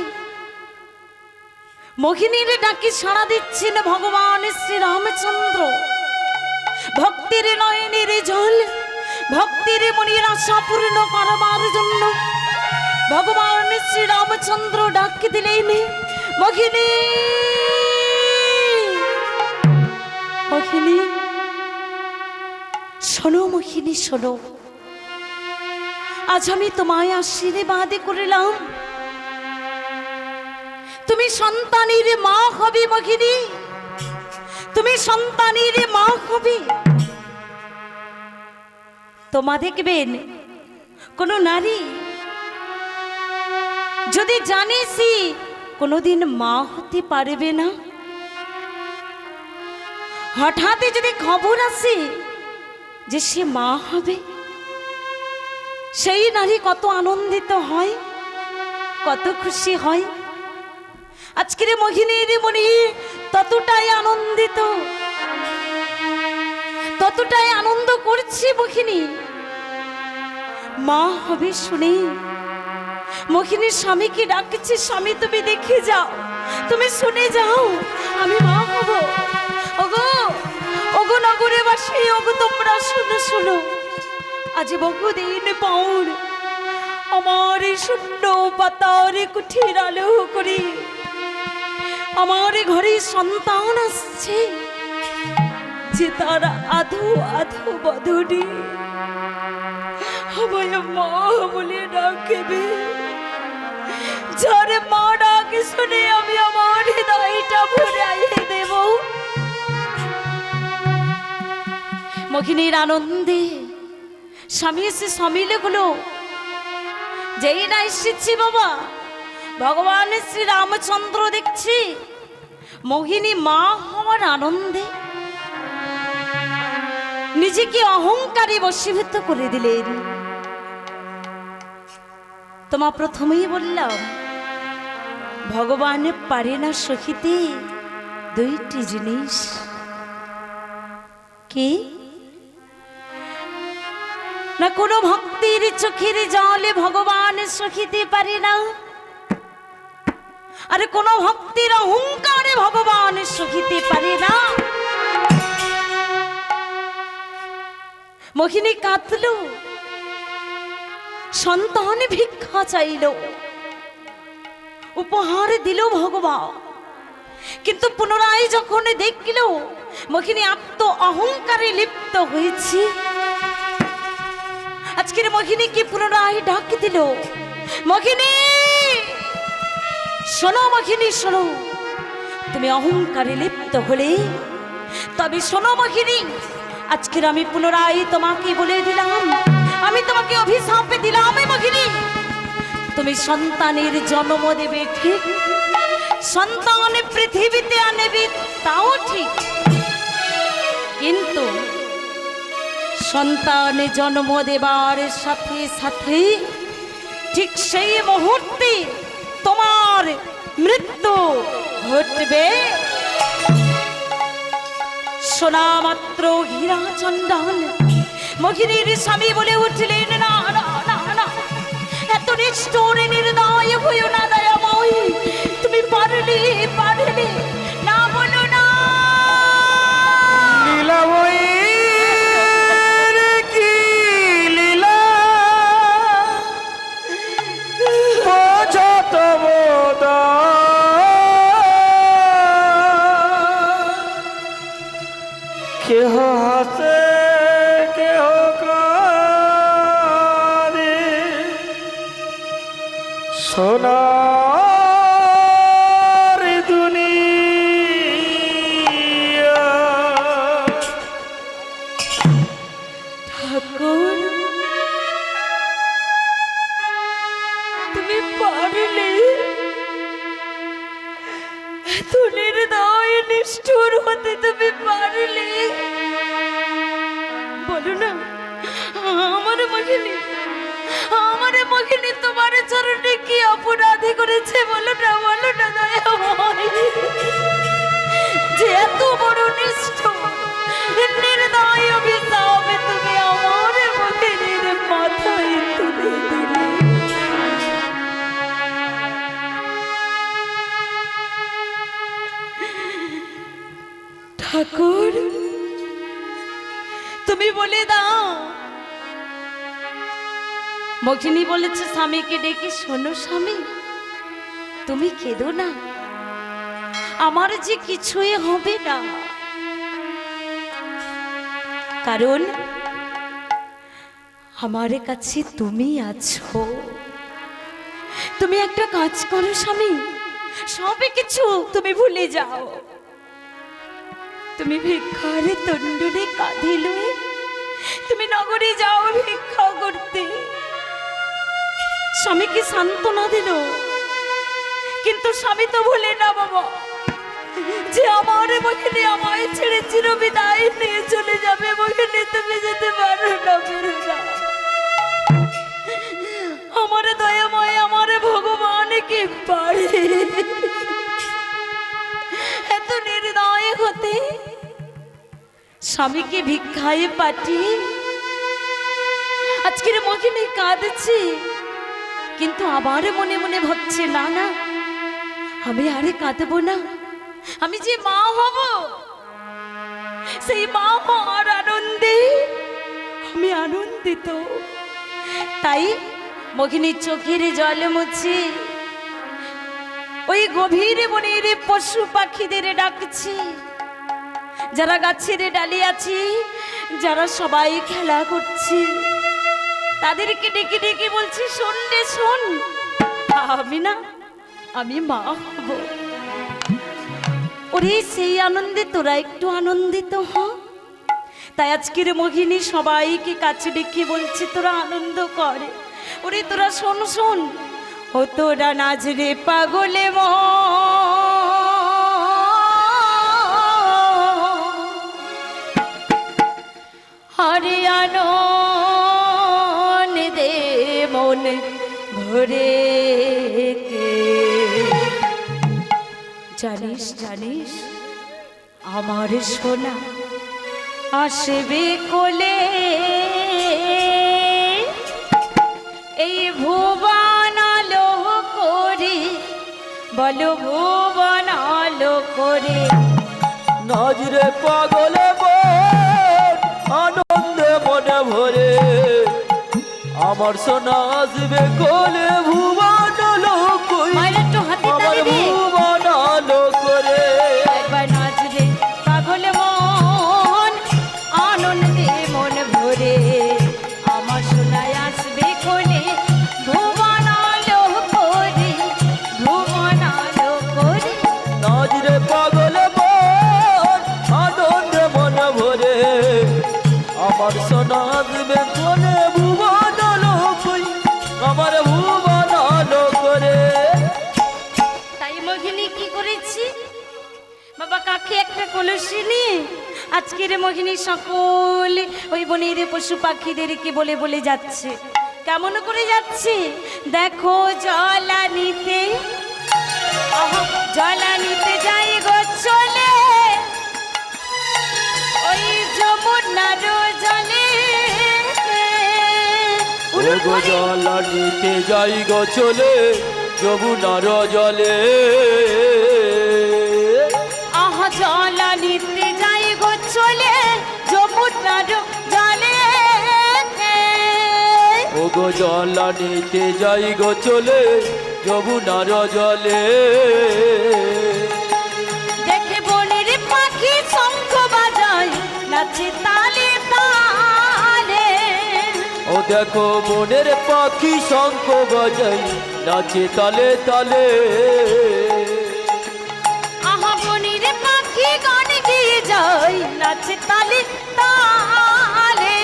মোহিনীর ডাকে সাড়া দিচ্ছেন ভগবান শ্রী রামচন্দ্র। ভক্তির নয়নের জল, ভক্তির মনের আশা পূর্ণ করবার জন্য ভগবান শ্রী রামচন্দ্র ডাক দিলেন, মোহিনী মোহিনী শোনো, মোহিনী শোনো, আজ আমি তোমায় আশীর্বাদ করলাম, তুমি সন্তানের মা হবে মোহিনী, তুমি সন্তানের মা হবে। তোমা দেখবেন কোন নারী যদি জানিসি কোনোদিন মা হতে পারবে না, হঠাৎ যদি খবর আসে যে সে মা হবে, সেই নারী কত আনন্দিত হয়, কত খুশি হয়। আজকের মোহিনীর মনি ততটাই আনন্দিত, ততটাই আনন্দ করছে মোহিনী মা হবে শুনে। মোহিনীর স্বামীকে ডাকছে, স্বামী তুমি দেখে যাও, তুমি শুনে যাও, আমি মা হব। ওগো ওগো নগরে বাসী, ওগো তোমরা শুনো শুনো, আজ বহুদিন পর আমার শূন্য পাতার কুঠির আলো করি আমার ঘরে সন্তান আসছে, যে তারা আধো আধো বধূরি আমায় মা বলে ডাকবে। যার মা ডাকে শুনে আমি আমার হৃদয়টা ভরাইয়ে দেব। মোহিনীর আনন্দে স্বামী এসে সমিলে হলো, যেই না এসেছি বাবা, ভগবান শ্রী রামচন্দ্র দেখছি মোহিনী মা হওয়ার আনন্দে নিজেকে অহংকারে বশীভূত করে দিলেন। তোমা প্রথমেই বললাম ভগবান পারে না সখিতে দুইটি জিনিস, কি না কোনো ভক্তির চোখের জলে ভগবান সখিতে পারে না, আর কোন ভক্তির অহংকারে ভগবান সখিতে পারে না। মোহিনী কাঁদল, সন্তান ভিক্ষা চাইল, উপহার দিল ভগবান, কিন্তু পুনরায় যখন দেখল মোহিনী আত্ম অহংকারে লিপ্ত হয়েছে, আজকের মোহিনীকে পুনরায় ডাক দিল, মোহিনী শোনো, মোহিনী শোনো, তুমি অহংকারে লিপ্ত হলে তবে শোনো মোহিনী, আজকের আমি পুনরায় তোমাকে বলে দিলাম, আমি তোমাকে অভিশাপে দিলাম মোহিনী, তুমি সন্তানের জন্ম দেবে ঠিক, সন্তান পৃথিবীতে আনবে তাও ঠিক, কিন্তু সন্তান জন্ম দেবার সাথে সাথে ঠিক সেই মুহূর্তে তোমার মৃত্যু ঘটবে। শোনা মাত্র হীরা চন্দন মোহিনীর স্বামী বলে উঠলেন, না না না না, এত নিষ্ঠুর নির্দয় হইও না দয়াময়, তুমি পারলে পারলে না, বলো না। লীলাময়ী কি লীলা বোঝো তবু কেহ হাসে কেহ কাঁদে, সোনার দুনিয়া। ঠাকুর তুমি পারলে এত নির্দয় নিষ্ঠুর হতে, তুমি পারলে বলো না, আমার মোহিনী, আমার মোহিনী তোমার চরণে কি অপরাধী করেছে, বলো না, বলো না দয়াময়, যে এত বড় নিষ্ঠুর নির্দয় অভিশাপ তুমি আমার মোহিনীর মাথায় তুলে দিলে। ঠাকুর তুমি বলে দাও। মোহিনী বলেছে স্বামীকে ডেকে, শোনো স্বামী, তুমি কেঁদো না, আমার যে কিছুই হবে না, কারণ আমার কাছে তুমি আছো। তুমি একটা কাজ করো স্বামী, সবে কিছু তুমি ভুলে যাও, তুমি ভিক্ষার তন্ডুলে কাঁধে লয়ে তুমি নগরে যাও ভিক্ষা করতে। স্বামীকে সান্ত্বনা দিল, কিন্তু স্বামী তো ভুলে না বাবা, যে আমার মোহিনী আমায় ছেড়ে চিরবিদায় নিয়ে চলে যাবে। মোহিনী তুমি যেতে পারো না, বেরো না, আমার দয়াময় আমার ভগবান কি পারে এত নির্দয় হতে? স্বামীকে ভিক্ষায় পাঠিয়ে আজকের মোহিনী কাঁদছে, কিন্তু আবার মনে মনে ভাবছে, না না, আমি আরে কাঁদবো না, আমি যে মা হব, সেই মা হওয়ার আনন্দে আমি আনন্দিত। তাই মোহিনীর চোখের জল মুছে ওই গভীর বনের পশু পাখিদের ডাকছি, যারা গাছের ডালে আছে, যারা সবাই খেলা করছে, তাদেরকে ডেকে ডেকে বলছি, শোন রে শোন, আমি না, আমি মা হব। ওরে সেই আনন্দে তোরা একটু আনন্দিত হ। তাই আজকের মোহিনী সবাইকে কাছে ডেকে বলছে, তোরা আনন্দ কর। ওরে তোরা শোন শোন, ও তোরা নাচরে পাগলে মন, ভরে কে জানিস জানিস আমার সোনা আসবে কোলে এই ভুবন আলো করে বলো ভুবন আলো করে নজরে পাগলে মন আনন্দে মনে ভরে আমার সোনা আসবে কোলে ভুবন আলো কই মায়ের একটু হাতে আমার তালি দে ভুবন আলো করে একবার নাচরে পাগল মন আনন্দে মন ভরে আমার সোনায় আসবে কোলে ভুবন আলো করে ভুবন আলো করে নজরে পাগলে মন আনন্দে মনে ভরে আমার সোনা আসবে কোলে ভুবন আলো কই আমার ভুবন আলো করে তাই মোহিনী কি করেছি বাবা কাকে একটা কলসি নিয়ে আজকের মোহিনী সকল ওই বনের পশু পাখিদেরকে বলে বলে যাচ্ছে কেমন করে যাচ্ছে দেখো জলানিতে জলানিতে যাই গো চলে ওই যমুনার জলে উলুর গো ঘরে জল নিতে যাই গো চলে যমুনার জলে আহা জলানিতে যাই গো চলে যমুনার জলে ও গো জল নিতে যাই গো চলে যমুনার জলে দেখে বনের পাখি শঙ্খ বাজায় নাচে তালে তালে ও দেখো বনের পাখি শঙ্খ বাজাই নাচে তালে তালে আহা বনের পাখি গান গিয়ে যায় নাচে তালে তালে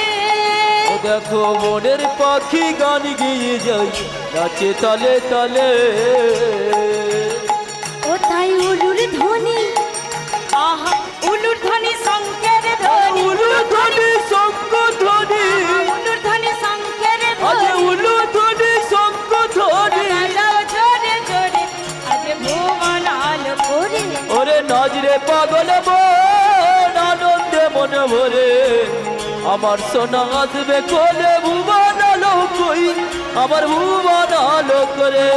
ও দেখো বনের পাখি গান গিয়ে যাই নাচে তালে তালে ও তাই উলুর ধ্বনি আহা উলুর ধ্বনি শঙ্খের ধ্বনি উলু ধ্বনি শঙ্খ ধ্বনি উলুর ধ্বনি শঙ্খের আজ ধ্বনি উলু ধ্বনি শঙ্খ ধ্বনি রাজাও জোরে জোরে আজ ভুবন আলো করে ওরে নজরে পাগল মন আনন্দে মনে ভরে আমার সোনা আসবে কোলে ভুবন আলো কই আমার ভুবন আলো করে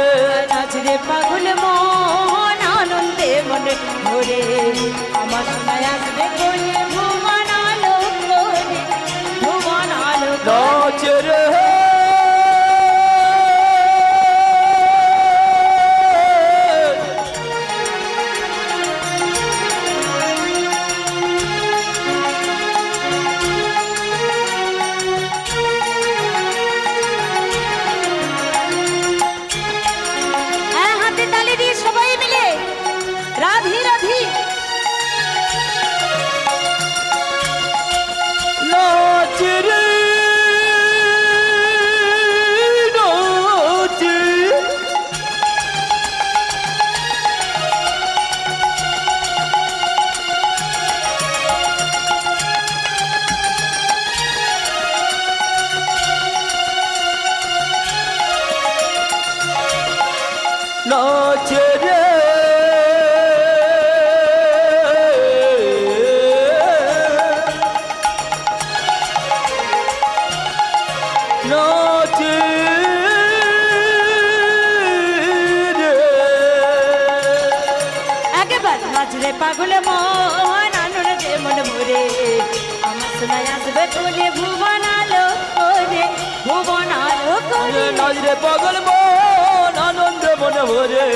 নাচরে পাগল মন আনন্দে মনে ভরে আমার সোনায় আসবে কোলে ভুবন আলো করে ভুবন আলো করে নাচে রে হ্যাঁ হাতে তালি দিয়ে সবাই মিলে রাধি রাধি নাচে রে নাচে নাচে রে নাচে রে একেবার নাচরে পাগল মন আনন্দে মন ভরে আমার সোনায় আসবে কোলে ভুবন আলো করে ভুবন আলো করে নাচরে পাগল মন আনন্দে মনে ভরে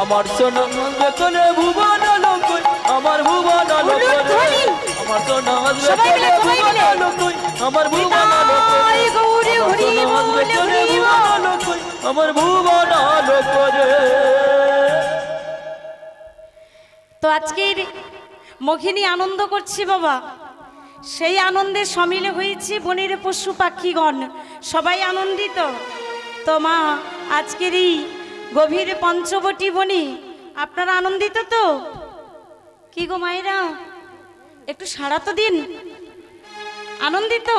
আমার সোনা আসবে কোলে ভুবন আলো কই আমার ভুবন আলো উলুর করে ধ্বনি। আমার সোনা আসবে সবাই মিলে, কোলে সবাই ভুবন মিলে। আলো কই আমার ভুবন আলো নিতাই করে গৌরী আমার হরি সোনা আসবে বল কোলে হরি ভুবন বল। আলো কই আমার ভুবন আলো করে তো আজকের মোহিনী আনন্দ করছি বাবা সেই আনন্দে সমিলে হয়েছি বনের পশু পাখিগণ সবাই আনন্দিত তো মা আজকের এই গভীর পঞ্চবটি বনে আপনারা আনন্দিত তো কি গো মায়েরা একটু সাড়া তো দিন আনন্দিত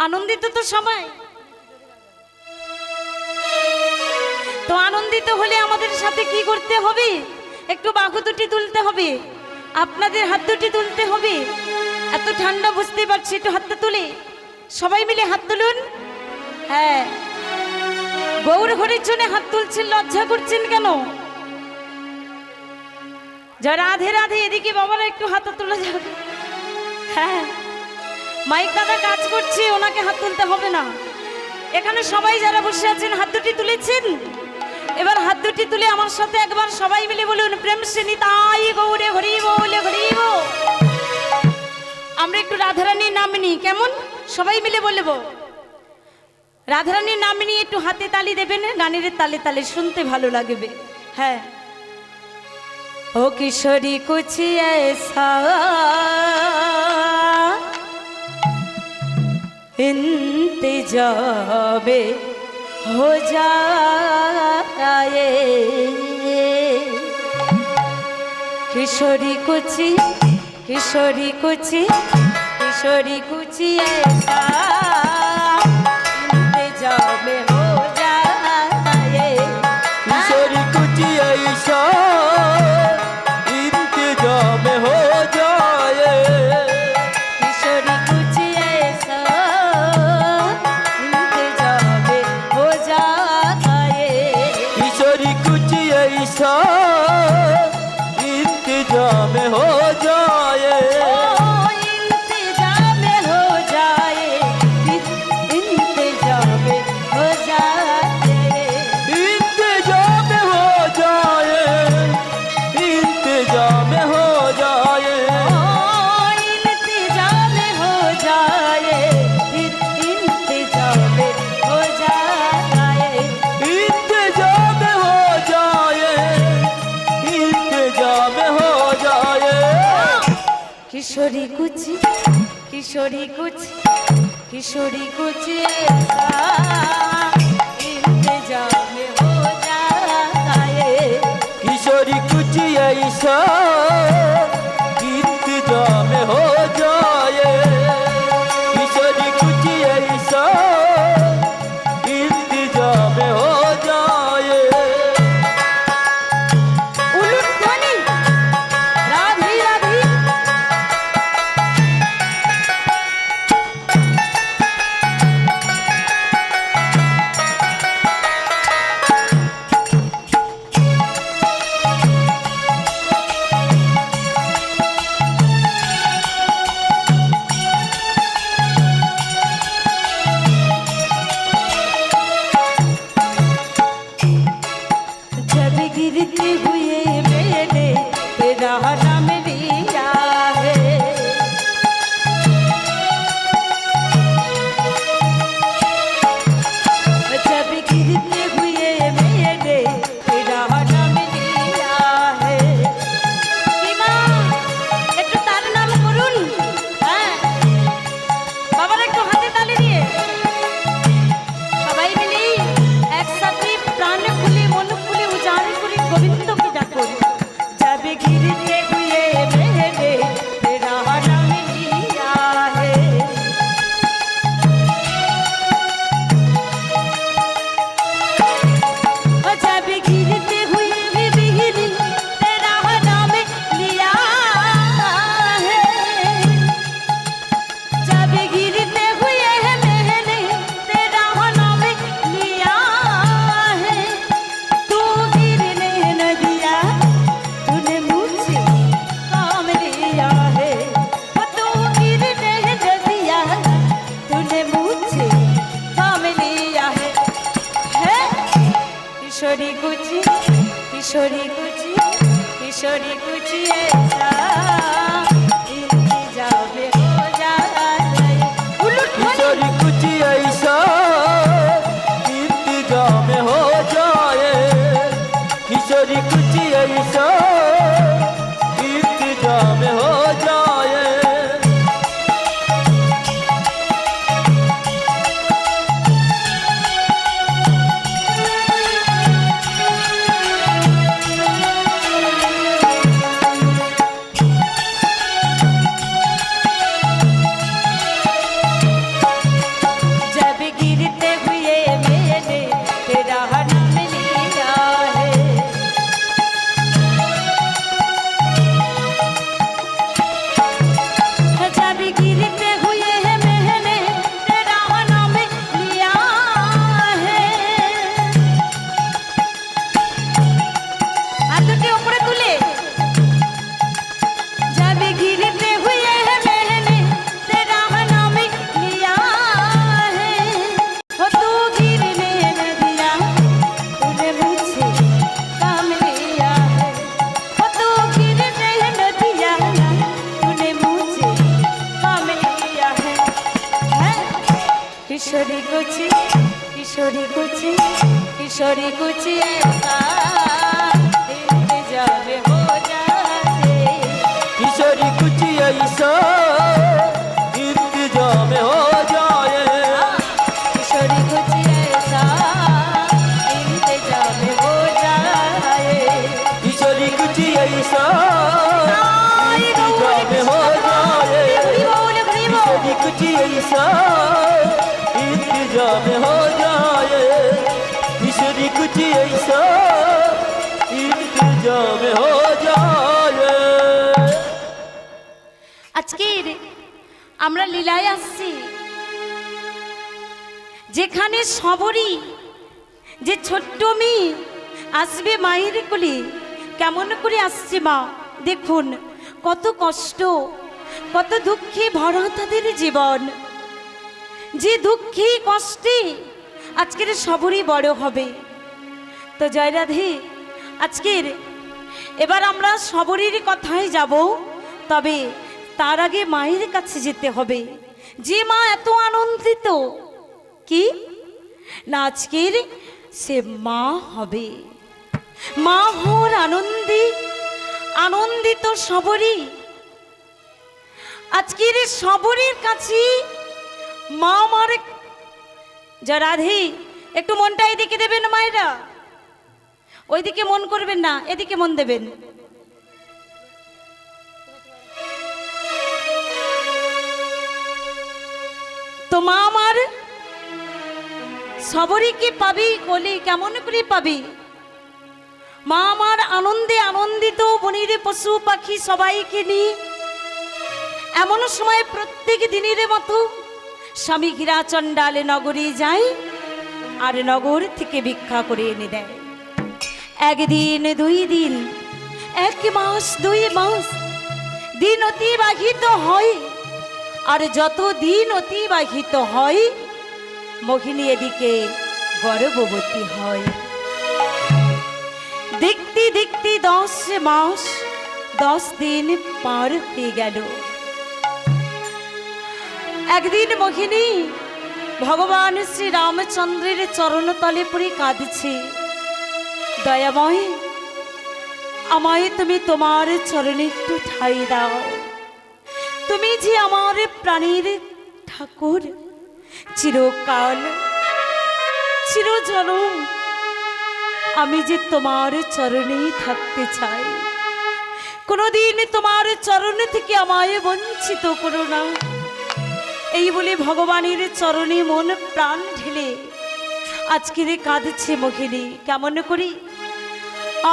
আনন্দিত তো সবাই তো আনন্দিত হলে আমাদের সাথে কি করতে হবে? একটু বাহু দুটি তুলতে হবে, আপনাদের হাত দুটি তুলতে হবে। এত ঠান্ডা বুঝতে পারছি, একটু হাতটা তুলে সবাই মিলে হাত তুলুন। হ্যাঁ, গৌর ঘরের জন্য হাত তুলছেন, লজ্জা করছেন কেন? যা রাধে রাধে, এদিকে বাবারা একটু হাত তুলে যাবে। হ্যাঁ, মাইক দাদা কাজ করছে, ওনাকে হাত তুলতে হবে না। এখানে সবাই যারা বসে আছেন হাত দুটি তুলেছেন, এবার হাত দুটি তুলে আমার সাথে একবার সবাই মিলে বলুন, প্রেম সে নিতাই গৌরে হরি বলে হরি বল। আমরা একটু রাধারানীর নাম নিই, কেমন? সবাই মিলে বলবো রাধারানীর নাম নিয়ে একটু হাতে তালি দেবেন, গানের তালে তালে শুনতে ভালো লাগবে। হ্যাঁ, ओ किशोरी कुछ ऐसा इंतजाम हो जाए, किशोरी कुछ किशोरी कुछ किशोरी कुछ ऐसा इंतजाम हो जाए, किशोरी कुछ ऐसा इंतजाम हो जाए, किशोरी कुछ ऐसा इंतजाम हो जाए, किशोरी कुछ ऐसा इंतजाम हो जाए, इंतजाम हो जाए, इंतजाम हो जाए, इंतजाम हो जाए, इंतजाम हो जाए, इंतजाम हो जाए, इंतजाम हो जाए, इंतजाम हो जाए, इंतजाम हो जाए, किशोरी कुछ किशोरी कुछ किशोरी कुछ ऐसा इंतजाम हो जाए, किशोरी कुछ ऐसा इंतजाम हो जाए, किशोरी कुछ ऐसा इंतजाम हो जाए, उलूध्वनि राधे राधे। जब गिरते हुए मैंने तेरा नाम लिया है, जब गिरते हुए मैंने तेरा नाम लिया है, কি মা, একটু তার নাম করুন। হ্যাঁ, বাবার একটু হাতে তালি দিয়ে সবাই মিলে একসাথে প্রাণ খুলে মন খুলে উজাড় করে গোবিন্দকে ডাকুন। যাবে গিরতে হুয়ে মেরে তেরা নাম লিয়া হে, যাবে গিরতে হুয়ে বিহরি তেরা নাম লিয়া হে, जब गिरते हुए मैंने तेरा नाम लिया है, तू गिरने न दिया, तूने मुझसे काम लिया है, तू गिरने न दिया, तूने मुझसे काम लिया है। किशोरी कुछ किशोरी कुछ किशोरी कुछ ऐसा इंतजाम हो जाए, किशोरी कुछ ऐसा इंतजाम हो जाए, किशोरी कुछ ऐसा इंतजाम हो जाए, किशोरी कुछ किशोरी कुछ किशोरी कुछ ऐसा इंतजाम हो जाए किशोरी कुछ ऐसा इंतजाम हो जाए किशोरी कुछ ऐसा इंतजाम हो जाए किशोरी कुछ ऐसा इंतजाम हो जाए किशोरी कुछ ऐसा इंतजाम हो जाए किशोरी कुछ ऐसा इंतजाम हो जाए আজকের আমরা লীলায় আসছি যেখানে সবরই যে ছোট্ট মেয়ে আসবে মায়ের কোলে কেমন করে আসছে মা দেখুন কত কষ্ট কত দুঃখে ভরা তাদের জীবন যে দুঃখে কষ্টে আজকের সবরই বড় হবে তো জয় রাধে আজকের এবার আমরা সবরীর কথায় যাব তবে তার আগে মায়ের কাছে যেতে হবে যে মা এত আনন্দিত কি না আজকের সে মা হবে মা হওয়ার আনন্দিত সবরী আজকের সবরীর কাছে মা আমার যা রাধে একটু মনটা এদিকে দেবেন মায়েরা ওইদিকে মন করবেন না এদিকে মন দেবেন তো মা আমার সবরীকে পাবি কোলে কেমন করে পাবি মা আমার আনন্দে আনন্দিত বনির পশু পাখি সবাইকে নিয়ে এমন সময় প্রত্যেক দিনের মতো স্বামী হীরাচণ্ডালে নগরে যায় আর নগর থেকে ভিক্ষা করে এনে দেয় একদিন দুই দিন এক মাস দুই মাস দিন অতিবাহিত হয় আর যত দিন অতিবাহিত হয় মোহিনী এদিকে গর্ভবতী হয় দেখতে দেখতে 10 মাস 10 দিন পার হয়ে গেল একদিন মোহিনী ভগবান শ্রী রামচন্দ্রের চরণতলে পড়ে কাঁদছে দয়াময় আমায় তুমি তোমার চরণে একটু ঠাঁই দাও তুমি যে আমার প্রাণের ঠাকুর চিরকাল চিরজনম আমি যে তোমার চরণেই থাকতে চাই কোনোদিন তোমার চরণ থেকে আমায় বঞ্চিত করো না এই বলে ভগবানের চরণে মন প্রাণ ঢেলে আজকের কাঁদছে মোহিনী কেমন করি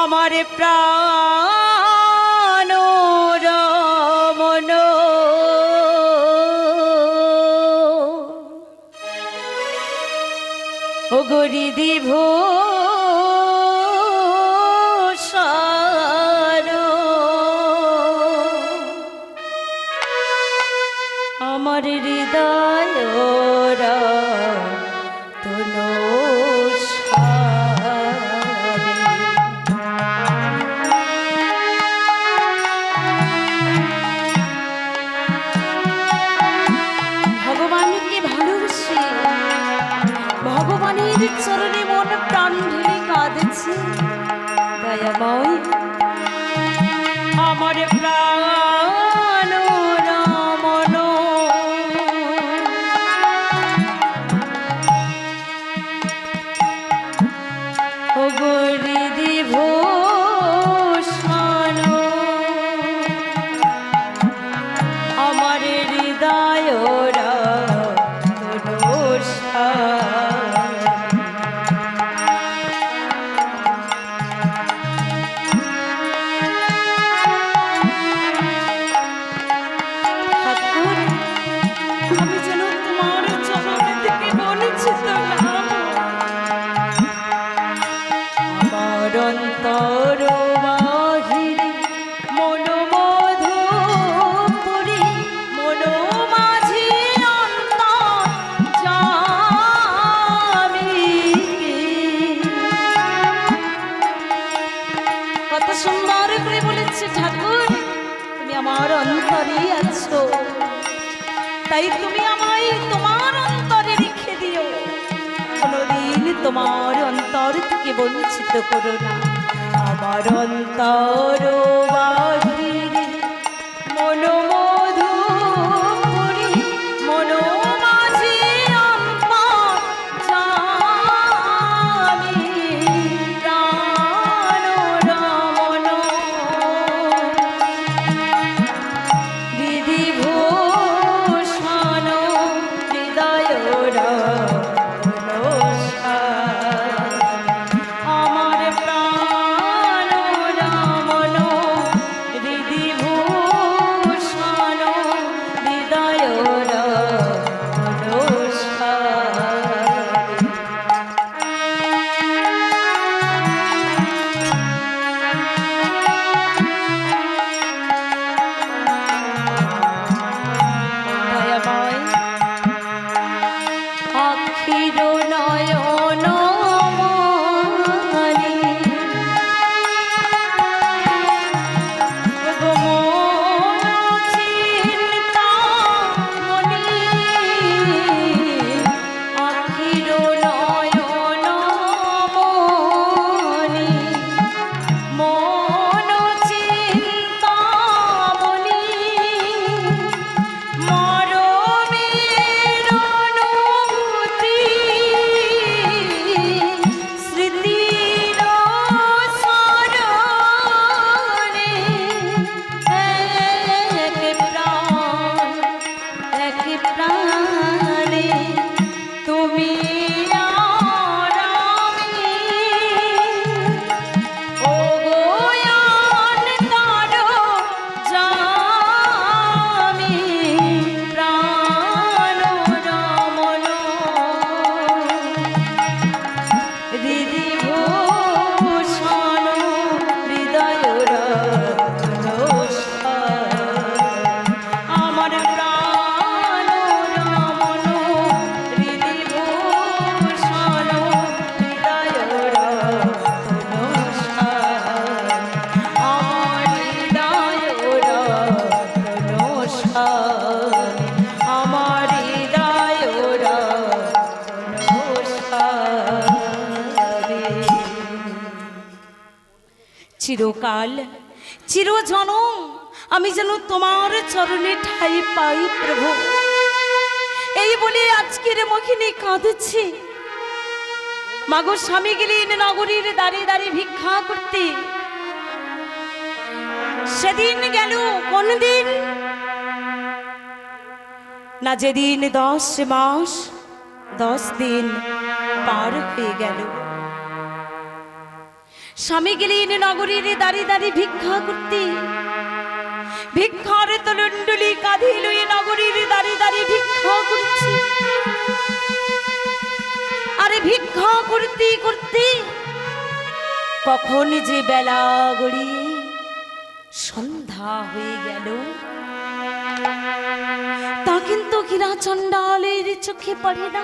আমার প্রাণ রমন ও গরি দিব আমার হৃদয় ভগবানকে ভালোবাসি ভগবানের চরণে মন প্রাণ ঢেলে কাঁদছে দয়াময় আমার প্রাণ রমন ও গরি দিব আমার হৃদয় তাই তুমি আমায় তোমার অন্তরে রেখে দিও তোমার অন্তর থেকে বঞ্চিত করো না। আমার অন্তর বাহিরে মনোমধু পুরি মনো মাঝে অন্তর জানি প্রাণ রমণ বিধিভূষণ হৃদয় আমার প্রাণ রমণ বিধিভূষণ হৃদয় দয়াময় অখির নয়ন মনি গোমন চিন্তামণি অখির নয়ন মনি মন চিন্তামণি মরমের অনুভূতি স্মৃতির স্মরণে এক প্রাণে তুমি আর আমি ও গোয়ান তারো জামি প্রাণ রমণ হৃদিভূষণ হৃদয় আমার প্রাণ রমণ হৃদিভূষণ হৃদয় আমার হৃদয় আমার হৃদয় চিরকাল চিরজনম আমি যেন তোমার চরণে ঠাই পাই প্রভু, এই বলে আজকের মুখিনী কাঁদছি। মাগো স্বামী গেলেন নগরীর দাঁড়িয়ে দাঁড়িয়ে ভিক্ষা করতে। সেদিন গেল কোন দিন না, যেদিন 10 মাস 10 দিন পার হয়ে গেল। স্বামী গেলেন নগরীর দাঁড়িয়ে দাঁড়িয়ে ভিক্ষা করতে। ভিক্ষার তলুণ্ডলি কাঁধে লয়ে নগরীর দাঁড়িয়ে দাঁড়িয়ে ভিক্ষা করছি। আরে ভিক্ষা করতে করতে কখন যে বেলা গড়িয়ে সন্ধ্যা হয়ে গেল তা কিন্তু হীরা চণ্ডালের চোখে পড়ে না।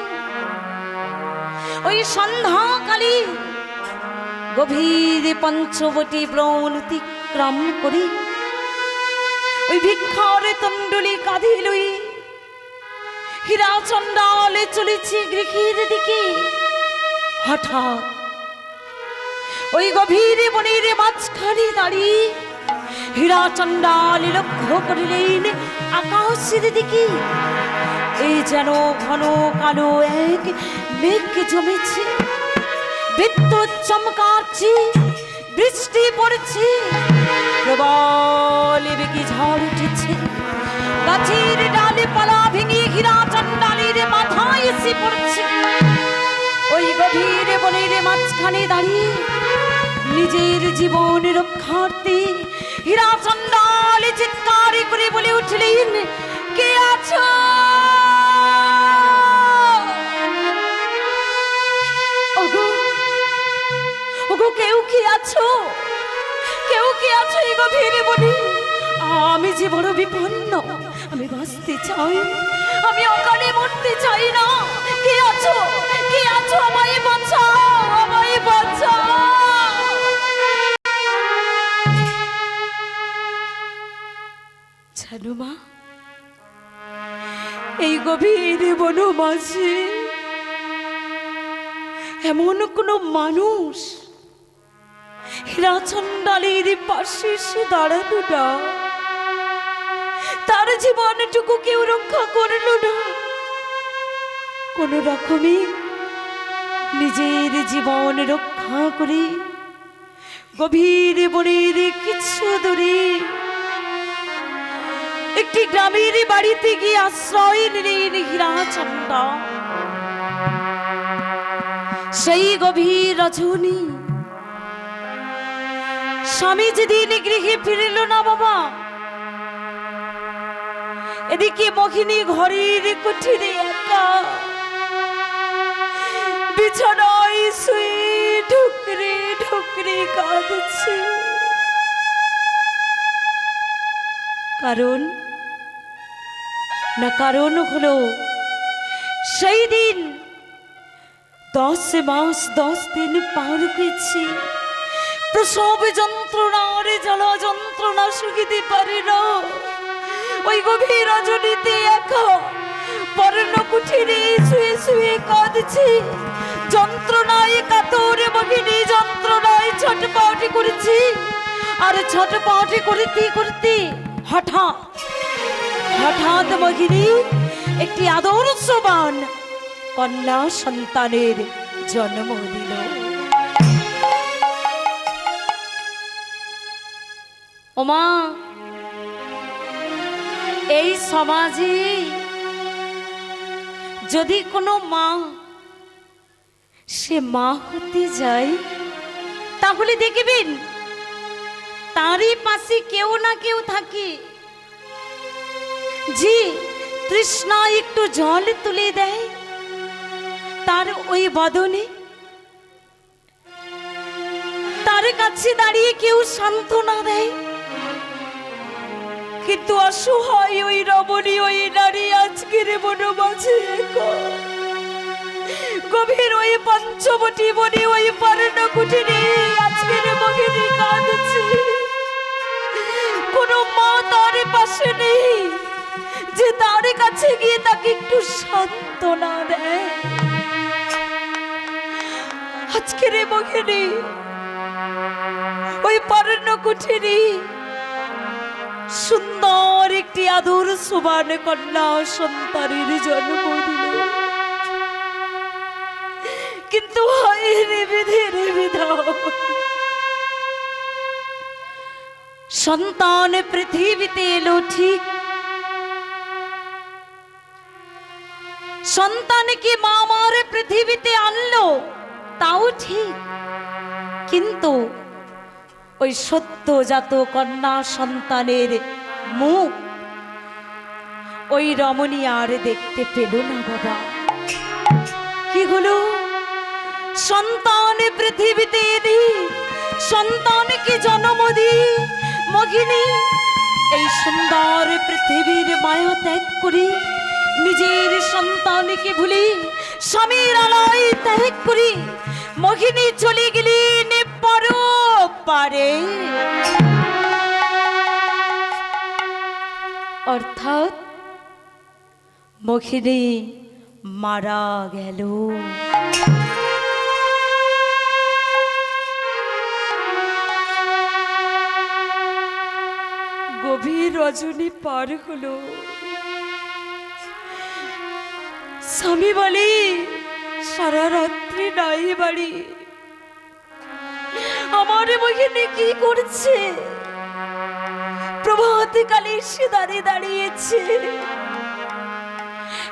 ওই সন্ধ্যাকালে গভীর পঞ্চবটি ব্রণ অতিক্রম করে ওই ভিক্ষার তণ্ডলি কাঁধে লই হীরা চণ্ডালে চলেছে গৃহের দিকে। হঠাৎ ওই গভীর বনের মাঝখানে দাঁড়িয়ে হীরা চণ্ডাল লক্ষ্য করিলেন আকাশের দিকে। এই যেন ঘন কালো এক মেঘ জমেছে, বিদ্যুৎ চমকাচ্ছে, বৃষ্টি পড়ছে, প্রবল বেগে ঝড় উঠেছে। গাছের ডালে পালা ভেঙে হীরা চণ্ডালের মাথায় এসে পড়ছে। ওই গভীর বনের মাঝখানে দাঁড়িয়ে নিজের জীবন রক্ষার্থে হীরা চণ্ডাল চিৎকার করে বলে উঠলেন, কে আছো? ওগো ওগো, কেউ কি আছো? কেউ কি আছো এই গভীর বনে? আমি যে বড় বিপন্ন, আমি বাঁচতে চাই, আমি অকালে মরতে চাই না। কে আছো? কে আছো? আমায় বাঁচাও, আমায় বাঁচাও। জানো মা, এই গভীর বনবাসে এমন কোন মানুষ হীরাচন্দালের পাশে এসে দাঁড়ালো না, তার জীবনটুকু কেউ রক্ষা করলো না। কোন রকমে নিজের জীবন রক্ষা করে গভীর বনের কিছু দূরে একটি গ্রামের বাড়িতে গিয়ে আশ্রয় নিলেন হীরাচন্দা। সেই গভীর রজনী স্বামী যেদিন গৃহে ফিরল না বাবা, এদিকে মোহিনী ঘরের কুঠিরে একা বিছানায় শুয়ে ঢুকরে ঢুকরে কাঁদছে। কারণ হলো সেই দিন 10 মাস 10 দিন পার হয়েছে, প্রসব যন্ত্রণার জ্বালা যন্ত্রণা শুকিতে পারে না। ওই গভীর রজনীতে একা পর্ণ কুঠিরে শুয়ে শুয়ে কাঁদছে, যন্ত্রণায় কাতর মোহিনী যন্ত্রণায় ছটপটি করেছি। আর ছটপটি করতে করতে হঠাৎ মোহিনী একটি আদর্শবান কন্যা সন্তানের জন্ম দিল। ওমা, এই সমাজে যদি কোনো মা সে মা হতে যায়, তাহলে দেখবেন তারই পাশে কেউ না কেউ থাকে, জি তৃষ্ণা একটু জল তুলে দেয় তার ওই বদনে, তার কাছে দাঁড়িয়ে কেউ সান্ত্বনা দেয়। কিন্তু অসহায় ওই রমণী ওই নারী আজকের বনমাঝে একা গভীর ওই পঞ্চবটি বনে ওই পর্ণ কুঠিরে আজকের মোহিনী কাঁদছে। কোনো মা তার পাশে নেই যে তার কাছে গিয়ে তাকে একটু সান্ত্বনা দেয়। আজকের মোহিনী ওই পর্ণ কুঠিরে সুন্দর একটি আদর্শবান কন্যা সন্তানের জন্ম দিল। কিন্তু হয় রে বিধি রে বিধান, সন্তান পৃথিবীতে এলো ঠিক, সন্তানকে মা আমার পৃথিবীতে আনলো তাও ঠিক, কিন্তু ওই সদ্যজাত কন্যা সন্তানের মুখ ওই রমণী আর দেখতে পেল না বাবা। কি হলো? সন্তান পৃথিবীতে এনে সন্তানকে জন্ম দিয়ে মোহিনী এই সুন্দর পৃথিবীর মায়া ত্যাগ করে নিজের সন্তানকে ভুলে স্বামীর আলয় ত্যাগ করে মোহিনী চলে গেলেন পরপারে। অর্থাৎ মোহিনী মারা গেল। গভীর রজনী পার হলো, স্বামী বলে সারা রাত্রি নাই বাড়ি, আমার মোহিনী কি করছে? প্রভাতে কালে এসে দাঁড়িয়েছে।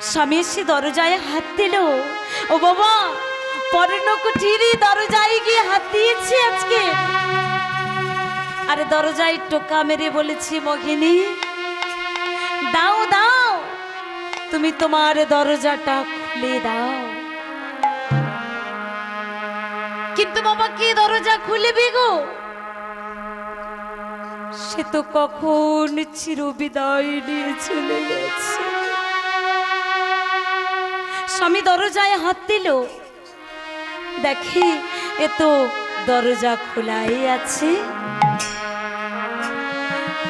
স্বামী এসে দরজায় হাত দিল। ও বাবা, পর্ণ কুঠিরে দরজায় গিয়ে হাত দিয়েছে আজকে, আর দরজায় টোকা মেরে বলেছি মোহিনী দাও দাও, তুমি তোমার দরজাটা খুলে দাও। কিন্তু বাবা কে দরজা খুলবে গো? সে তো কখন চিরবিদায় নিয়ে চলে গেছে। স্বামী দরজায় হাত দিল, দেখি এ তো দরজা খোলাই আছে।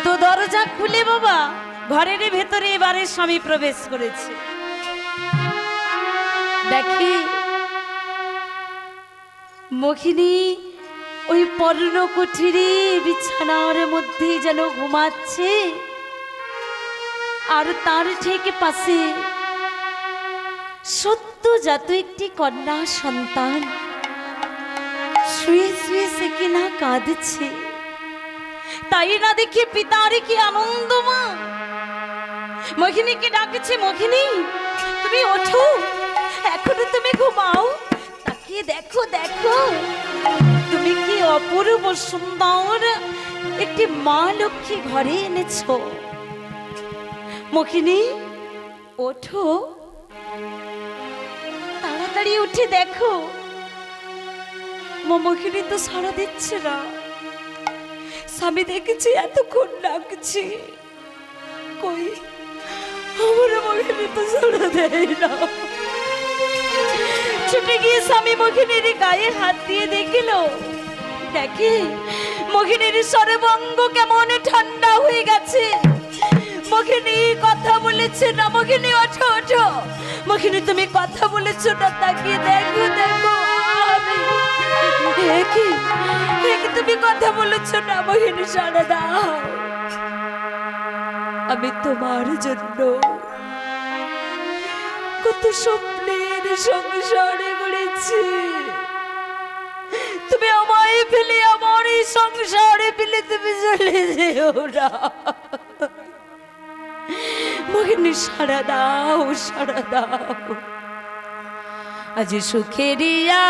তো দরজা খুলে বাবা ঘরের ভেতরে এবারে স্বামী প্রবেশ করেছে। দেখি মোহিনী ওই পর্ণ কুঠিরে বিছানার মধ্যে যেন ঘুমাচ্ছে, আর তার ঠিক পাশে সদ্যজাত একটি কন্যা সন্তান শুয়ে শুয়ে সে কিনা কাঁদছে। তাই না দেখে পিতার কি আনন্দ! মা মোহিনীকে ডাকছে, মোহিনী তুমি ওঠো, এখনো তুমি ঘুমাও, তাকিয়ে দেখো দেখো তুমি কি অপূর্ব সুন্দর একটি মা লক্ষ্মী ঘরে এনেছো। মোহিনী ওঠো, তাড়াতাড়ি উঠে দেখো। মোহিনী তো সাড়া দিচ্ছে না। স্বামী দেখেছি এতক্ষণ ডাকছি, কই আমার মোহিনী তো সাড়া দেয় না। ছুটে গিয়ে স্বামী মোহিনীর গায়ে হাত দিয়ে দেখিল, দেখে মোহিনীর সর্বাঙ্গ কেমন ঠান্ডা হয়ে গেছে। মোহিনী কথা বলেছে না। মোহিনী ওঠো ওঠো, মোহিনী তুমি কথা বলেছো না, তাকিয়ে দেখো দেখো কি তুমি কথা বলেছো না। মোহিনী সাড়া দাও, আমি তোমার জন্য কত স্বপ্নের সংসারে গড়েছি, তুমি আমায় ফেলে আমার এই সংসারে ফেলে তুমি চলে যেও না। মোহিনী সাড়া দাও, সাড়া দাও। আজ সুখেরিয়া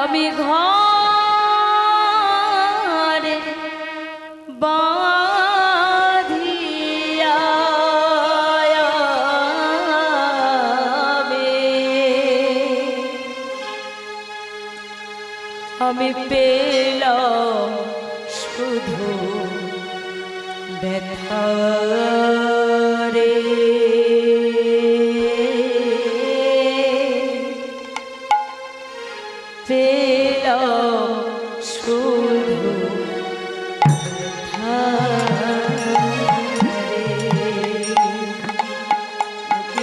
আমি ঘরে বাঁধিয়া আমি পেলাম শুধু ব্যথা রে, পেলাম শুধু ব্যথা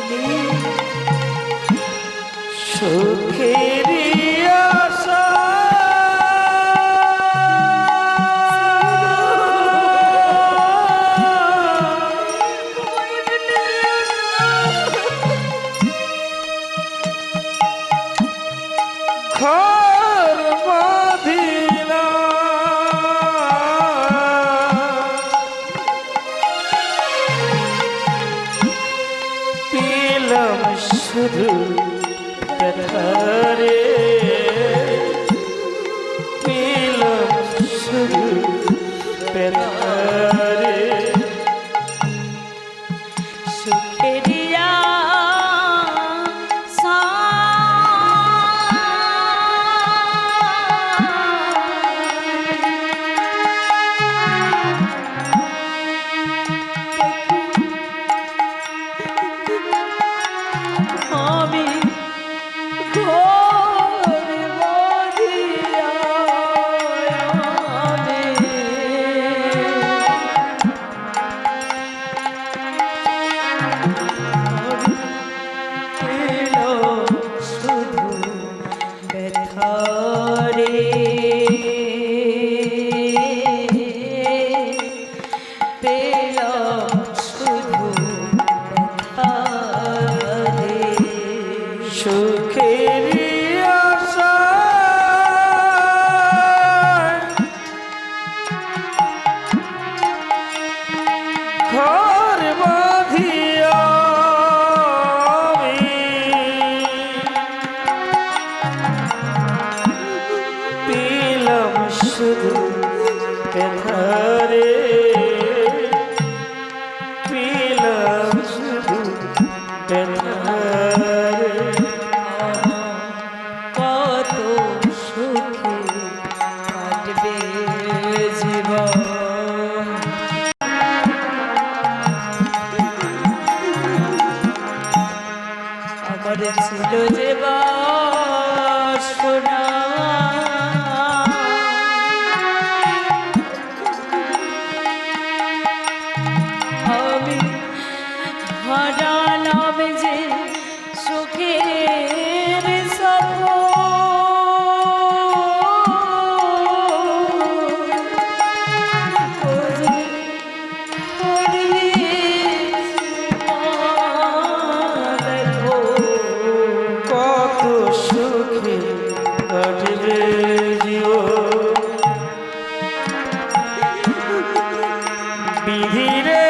রে। সুখের আশা ঘর বাঁধিলা, পেলাম শুধু ব্যথা রে, পেলাম শুধু ব্যথা রে। সুখেরিয়া আমি ঘরে বাঁধিয়া পেলো শুধু ব্যথা রে, পেলো শুধু ব্যথা রে। সুখের আশা ঘর বাঁধিয়া পেলাম শুধু ব্যথা রে, পেলাম শুধু ব্যথা রে। কত সুখে কাটবে জীবন, আমার ছিল জীবন বিধি রে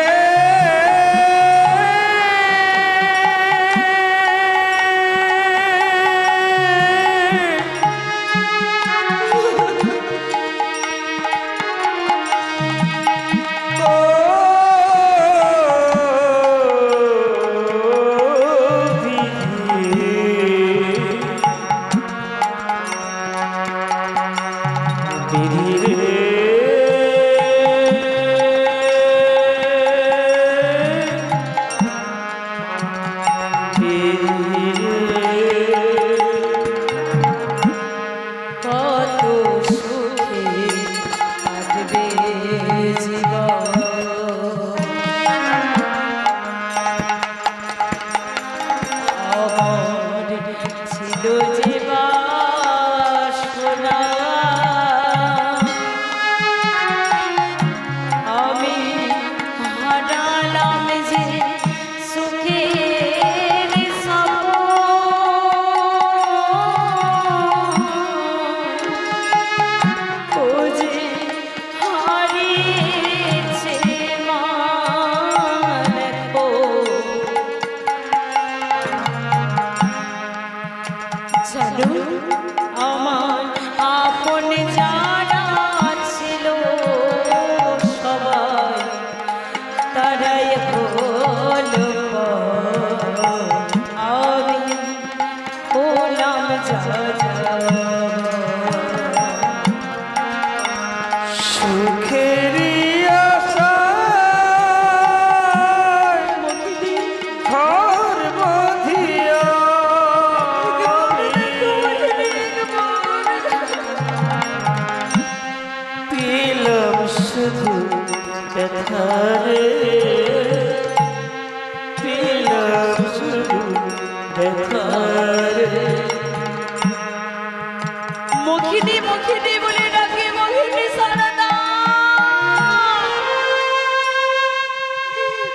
কত সুখে কাটবে জীবন, আমার ছিল যে বাসনা, আমি হারালাম যে সুখের সপন, ও যে হারিয়েছে মান গো। জানো আমার আপন যারা ছিল সবাই, তারাই হলো পর, আমি হলাম সুখেরি আশায় ঘর বাঁধিয়া পেলাম শুধু ব্যথারে, পেলাম শুধু ব্যথারে। মুখিনী মুখিনী বলে ডাকে, মোহিনী সারদা,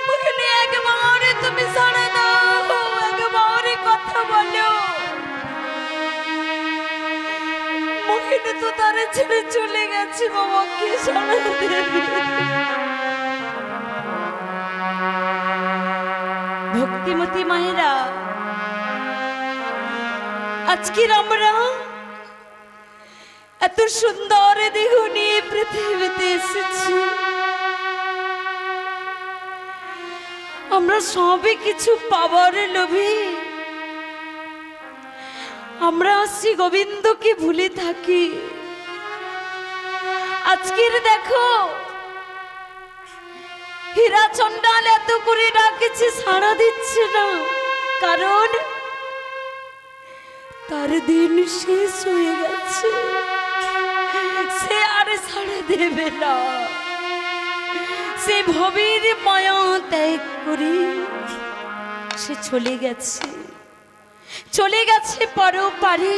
মুখিনী একবারে তুমি সাড়া দাও, একবারে কথা বলো। মুখিনী তো তারে ছেড়ে চলে গেছে, বাবা কে সাড়া দেবে? ভক্তিমতী মায়েরা, আজকের আমরা এত সুন্দর দেহ নিয়ে পৃথিবীতে এসেছি, আমরা সবে কিছু পাবার লোভে আমরা শ্রী গোবিন্দকে ভুলে থাকি। আজকের দেখো হীরা চণ্ডাল এত করে ডাকেছে, সাড়া দিচ্ছে না, কারণ তার দিন শেষ হয়ে গেছে, সে আর সাড়া দেবে না। সে ভবের মায়া ত্যাগ করে সে চলে গেছে, চলে গেছে পরপারে।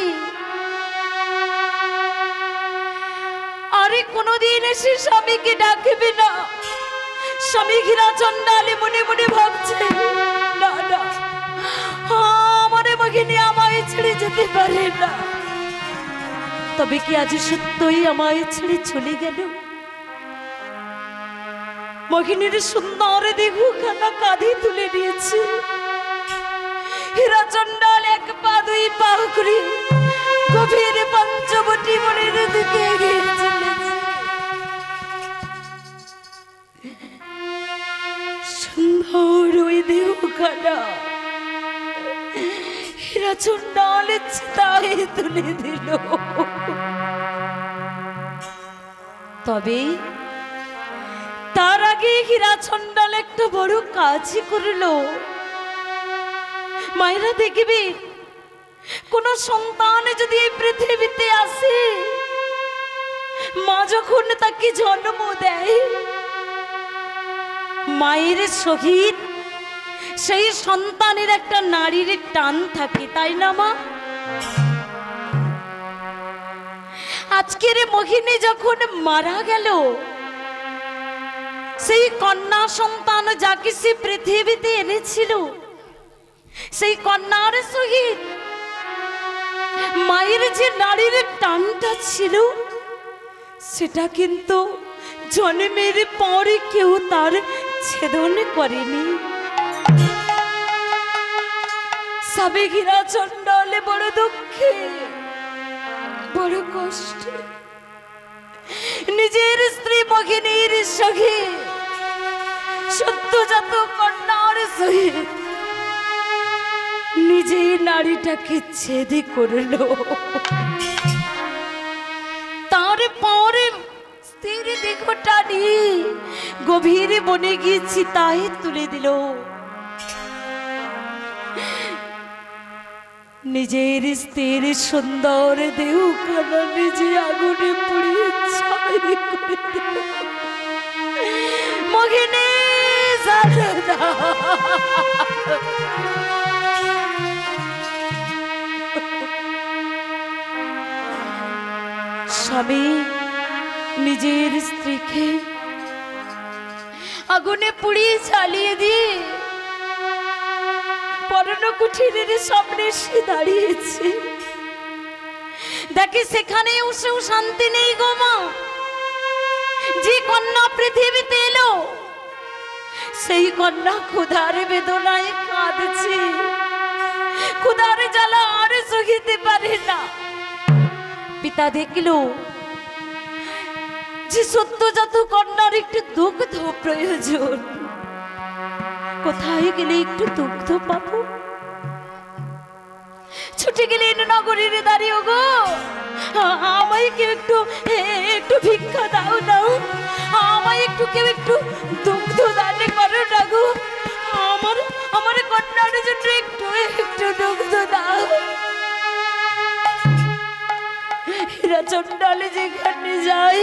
আরে কোনোদিন এসে স্বামীকে ডাকবে না। স্বামী হীরা চণ্ডালে মনে মনে ভাবছে, না না, আমার মোহিনী আমায় ছেড়ে যেতে পারে না। তবে কি আজ সত্যই আমায় ছেড়ে চলে গেল? মোহিনীর সুন্দর দেহখানা কাঁধে তুলে নিয়েছে, হীরা চণ্ডাল এক পা দুই পা করে গভীর পঞ্চবটী বনের দিকে এগিয়ে চলেছে। সুন্দর ওই দেহখানা হীরা চণ্ডালের চিতায় তুলে দিল। তবে তার আগে হীরা চণ্ডাল একটা বড় কাজই করলো। মায়েরা দেখবে, কোন সন্তান যদি এই পৃথিবীতে আসে, মা যখন তাকে জন্ম দেয়, মায়ের সহিত সেই সন্তানের একটা নারীর টান থাকে, তাই না মা? আজকের মোহিনী যখন মারা গেল, সেই কন্যা সন্তান যাকে সে পৃথিবীতে এনেছিল, সেই কন্যার সহিত মায়ের যে নারীর টানটা ছিল, সেটা কিন্তু জন্মের পরে কেউ তার ছেদন করেনি। সবে ঘিরা চণ্ডালে বড় দুঃখে বড় কষ্টে নিজের স্ত্রী মহিনীর সঙ্গে সদ্যজাত কন্যার সহিত নিজেই নারীটাকে ছেদ করল। তারপরে স্ত্রীর দেহটা নিয়ে গভীর বনে গিয়ে চিতায় তুলে দিল। নিজের স্ত্রীর সুন্দর দেহখানা নিজে আগুনে পুড়িয়ে ছাই করে দিল। মোহিনী জানে না স্বামী নিজের স্ত্রীকে আগুনে পুড়িয়ে জ্বালিয়ে দিয়ে পরনকুঠিরের সামনে এসে দাঁড়িয়েছে। দেখে সেখানে বসেও শান্তি নেই গো মা। যে কন্যা পৃথিবীতে এলো সেই কন্যা ক্ষুধার বেদনায় কাঁদছে, ক্ষুধার জ্বালা আর সহিতে পারে না। পিতা দেখলো যে সদ্যজাত কন্যার একটু দুগ্ধ প্রয়োজন, কোথায় গেলে একটু দুগ্ধ পাবো? ছুটে গেলেন নগরীর দাঁড়িয়ে, গো আমায় কেউ একটু ভিক্ষা দাও না, আমায় কেউ একটু দুগ্ধ দান করো না গো, আমার কন্যার জন্য একটু দুগ্ধ দাও। হীরা চণ্ডালে যেখানে যাই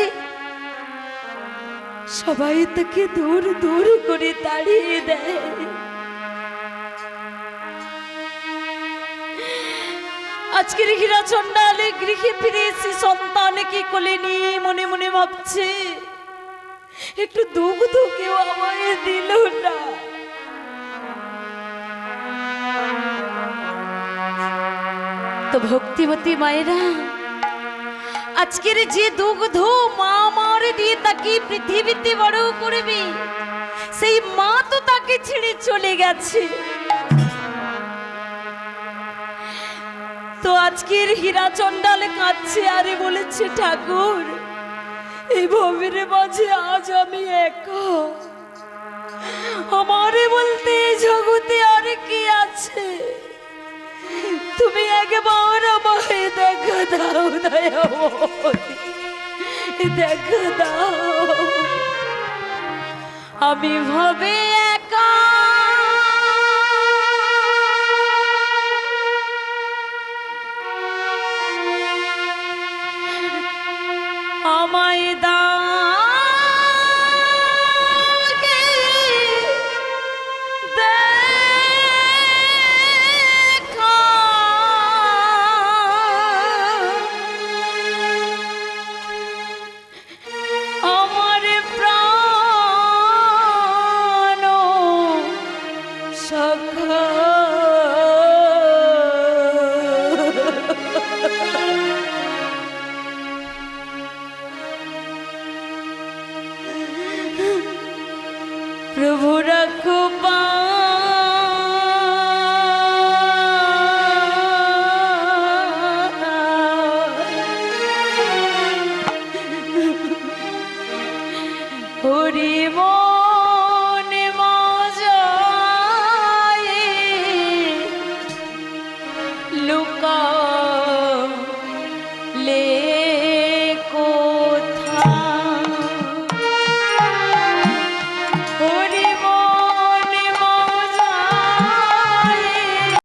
সবাই তাকে দূর দূর করে তাড়িয়ে দেয়। আজকের হীরা চণ্ডালে গৃহে ফিরে এসে সন্তানকে কোলে নিয়ে মনে মনে ভাবছে একটু দুগ্ধ কেউ আমায় দিল না। তো ভক্তিবতী মায়েরা, আজকের যে দুগ্ধ মা আমার দিয়ে তাকে পৃথিবীতে বড় করবে, সেই মা তো তাকে ছেড়ে চলে গেছে। তো আজকের হীরা চণ্ডাল কাঁদছে আরে বলেছে, ঠাকুর এই ভবের মাঝে আজ আমি একা, আমারে বলতে জগতে আর কি আছে? তুমি একবার আমায় দেখা দাও দয়াময়ী, দেখা দাও। আমি ভাবে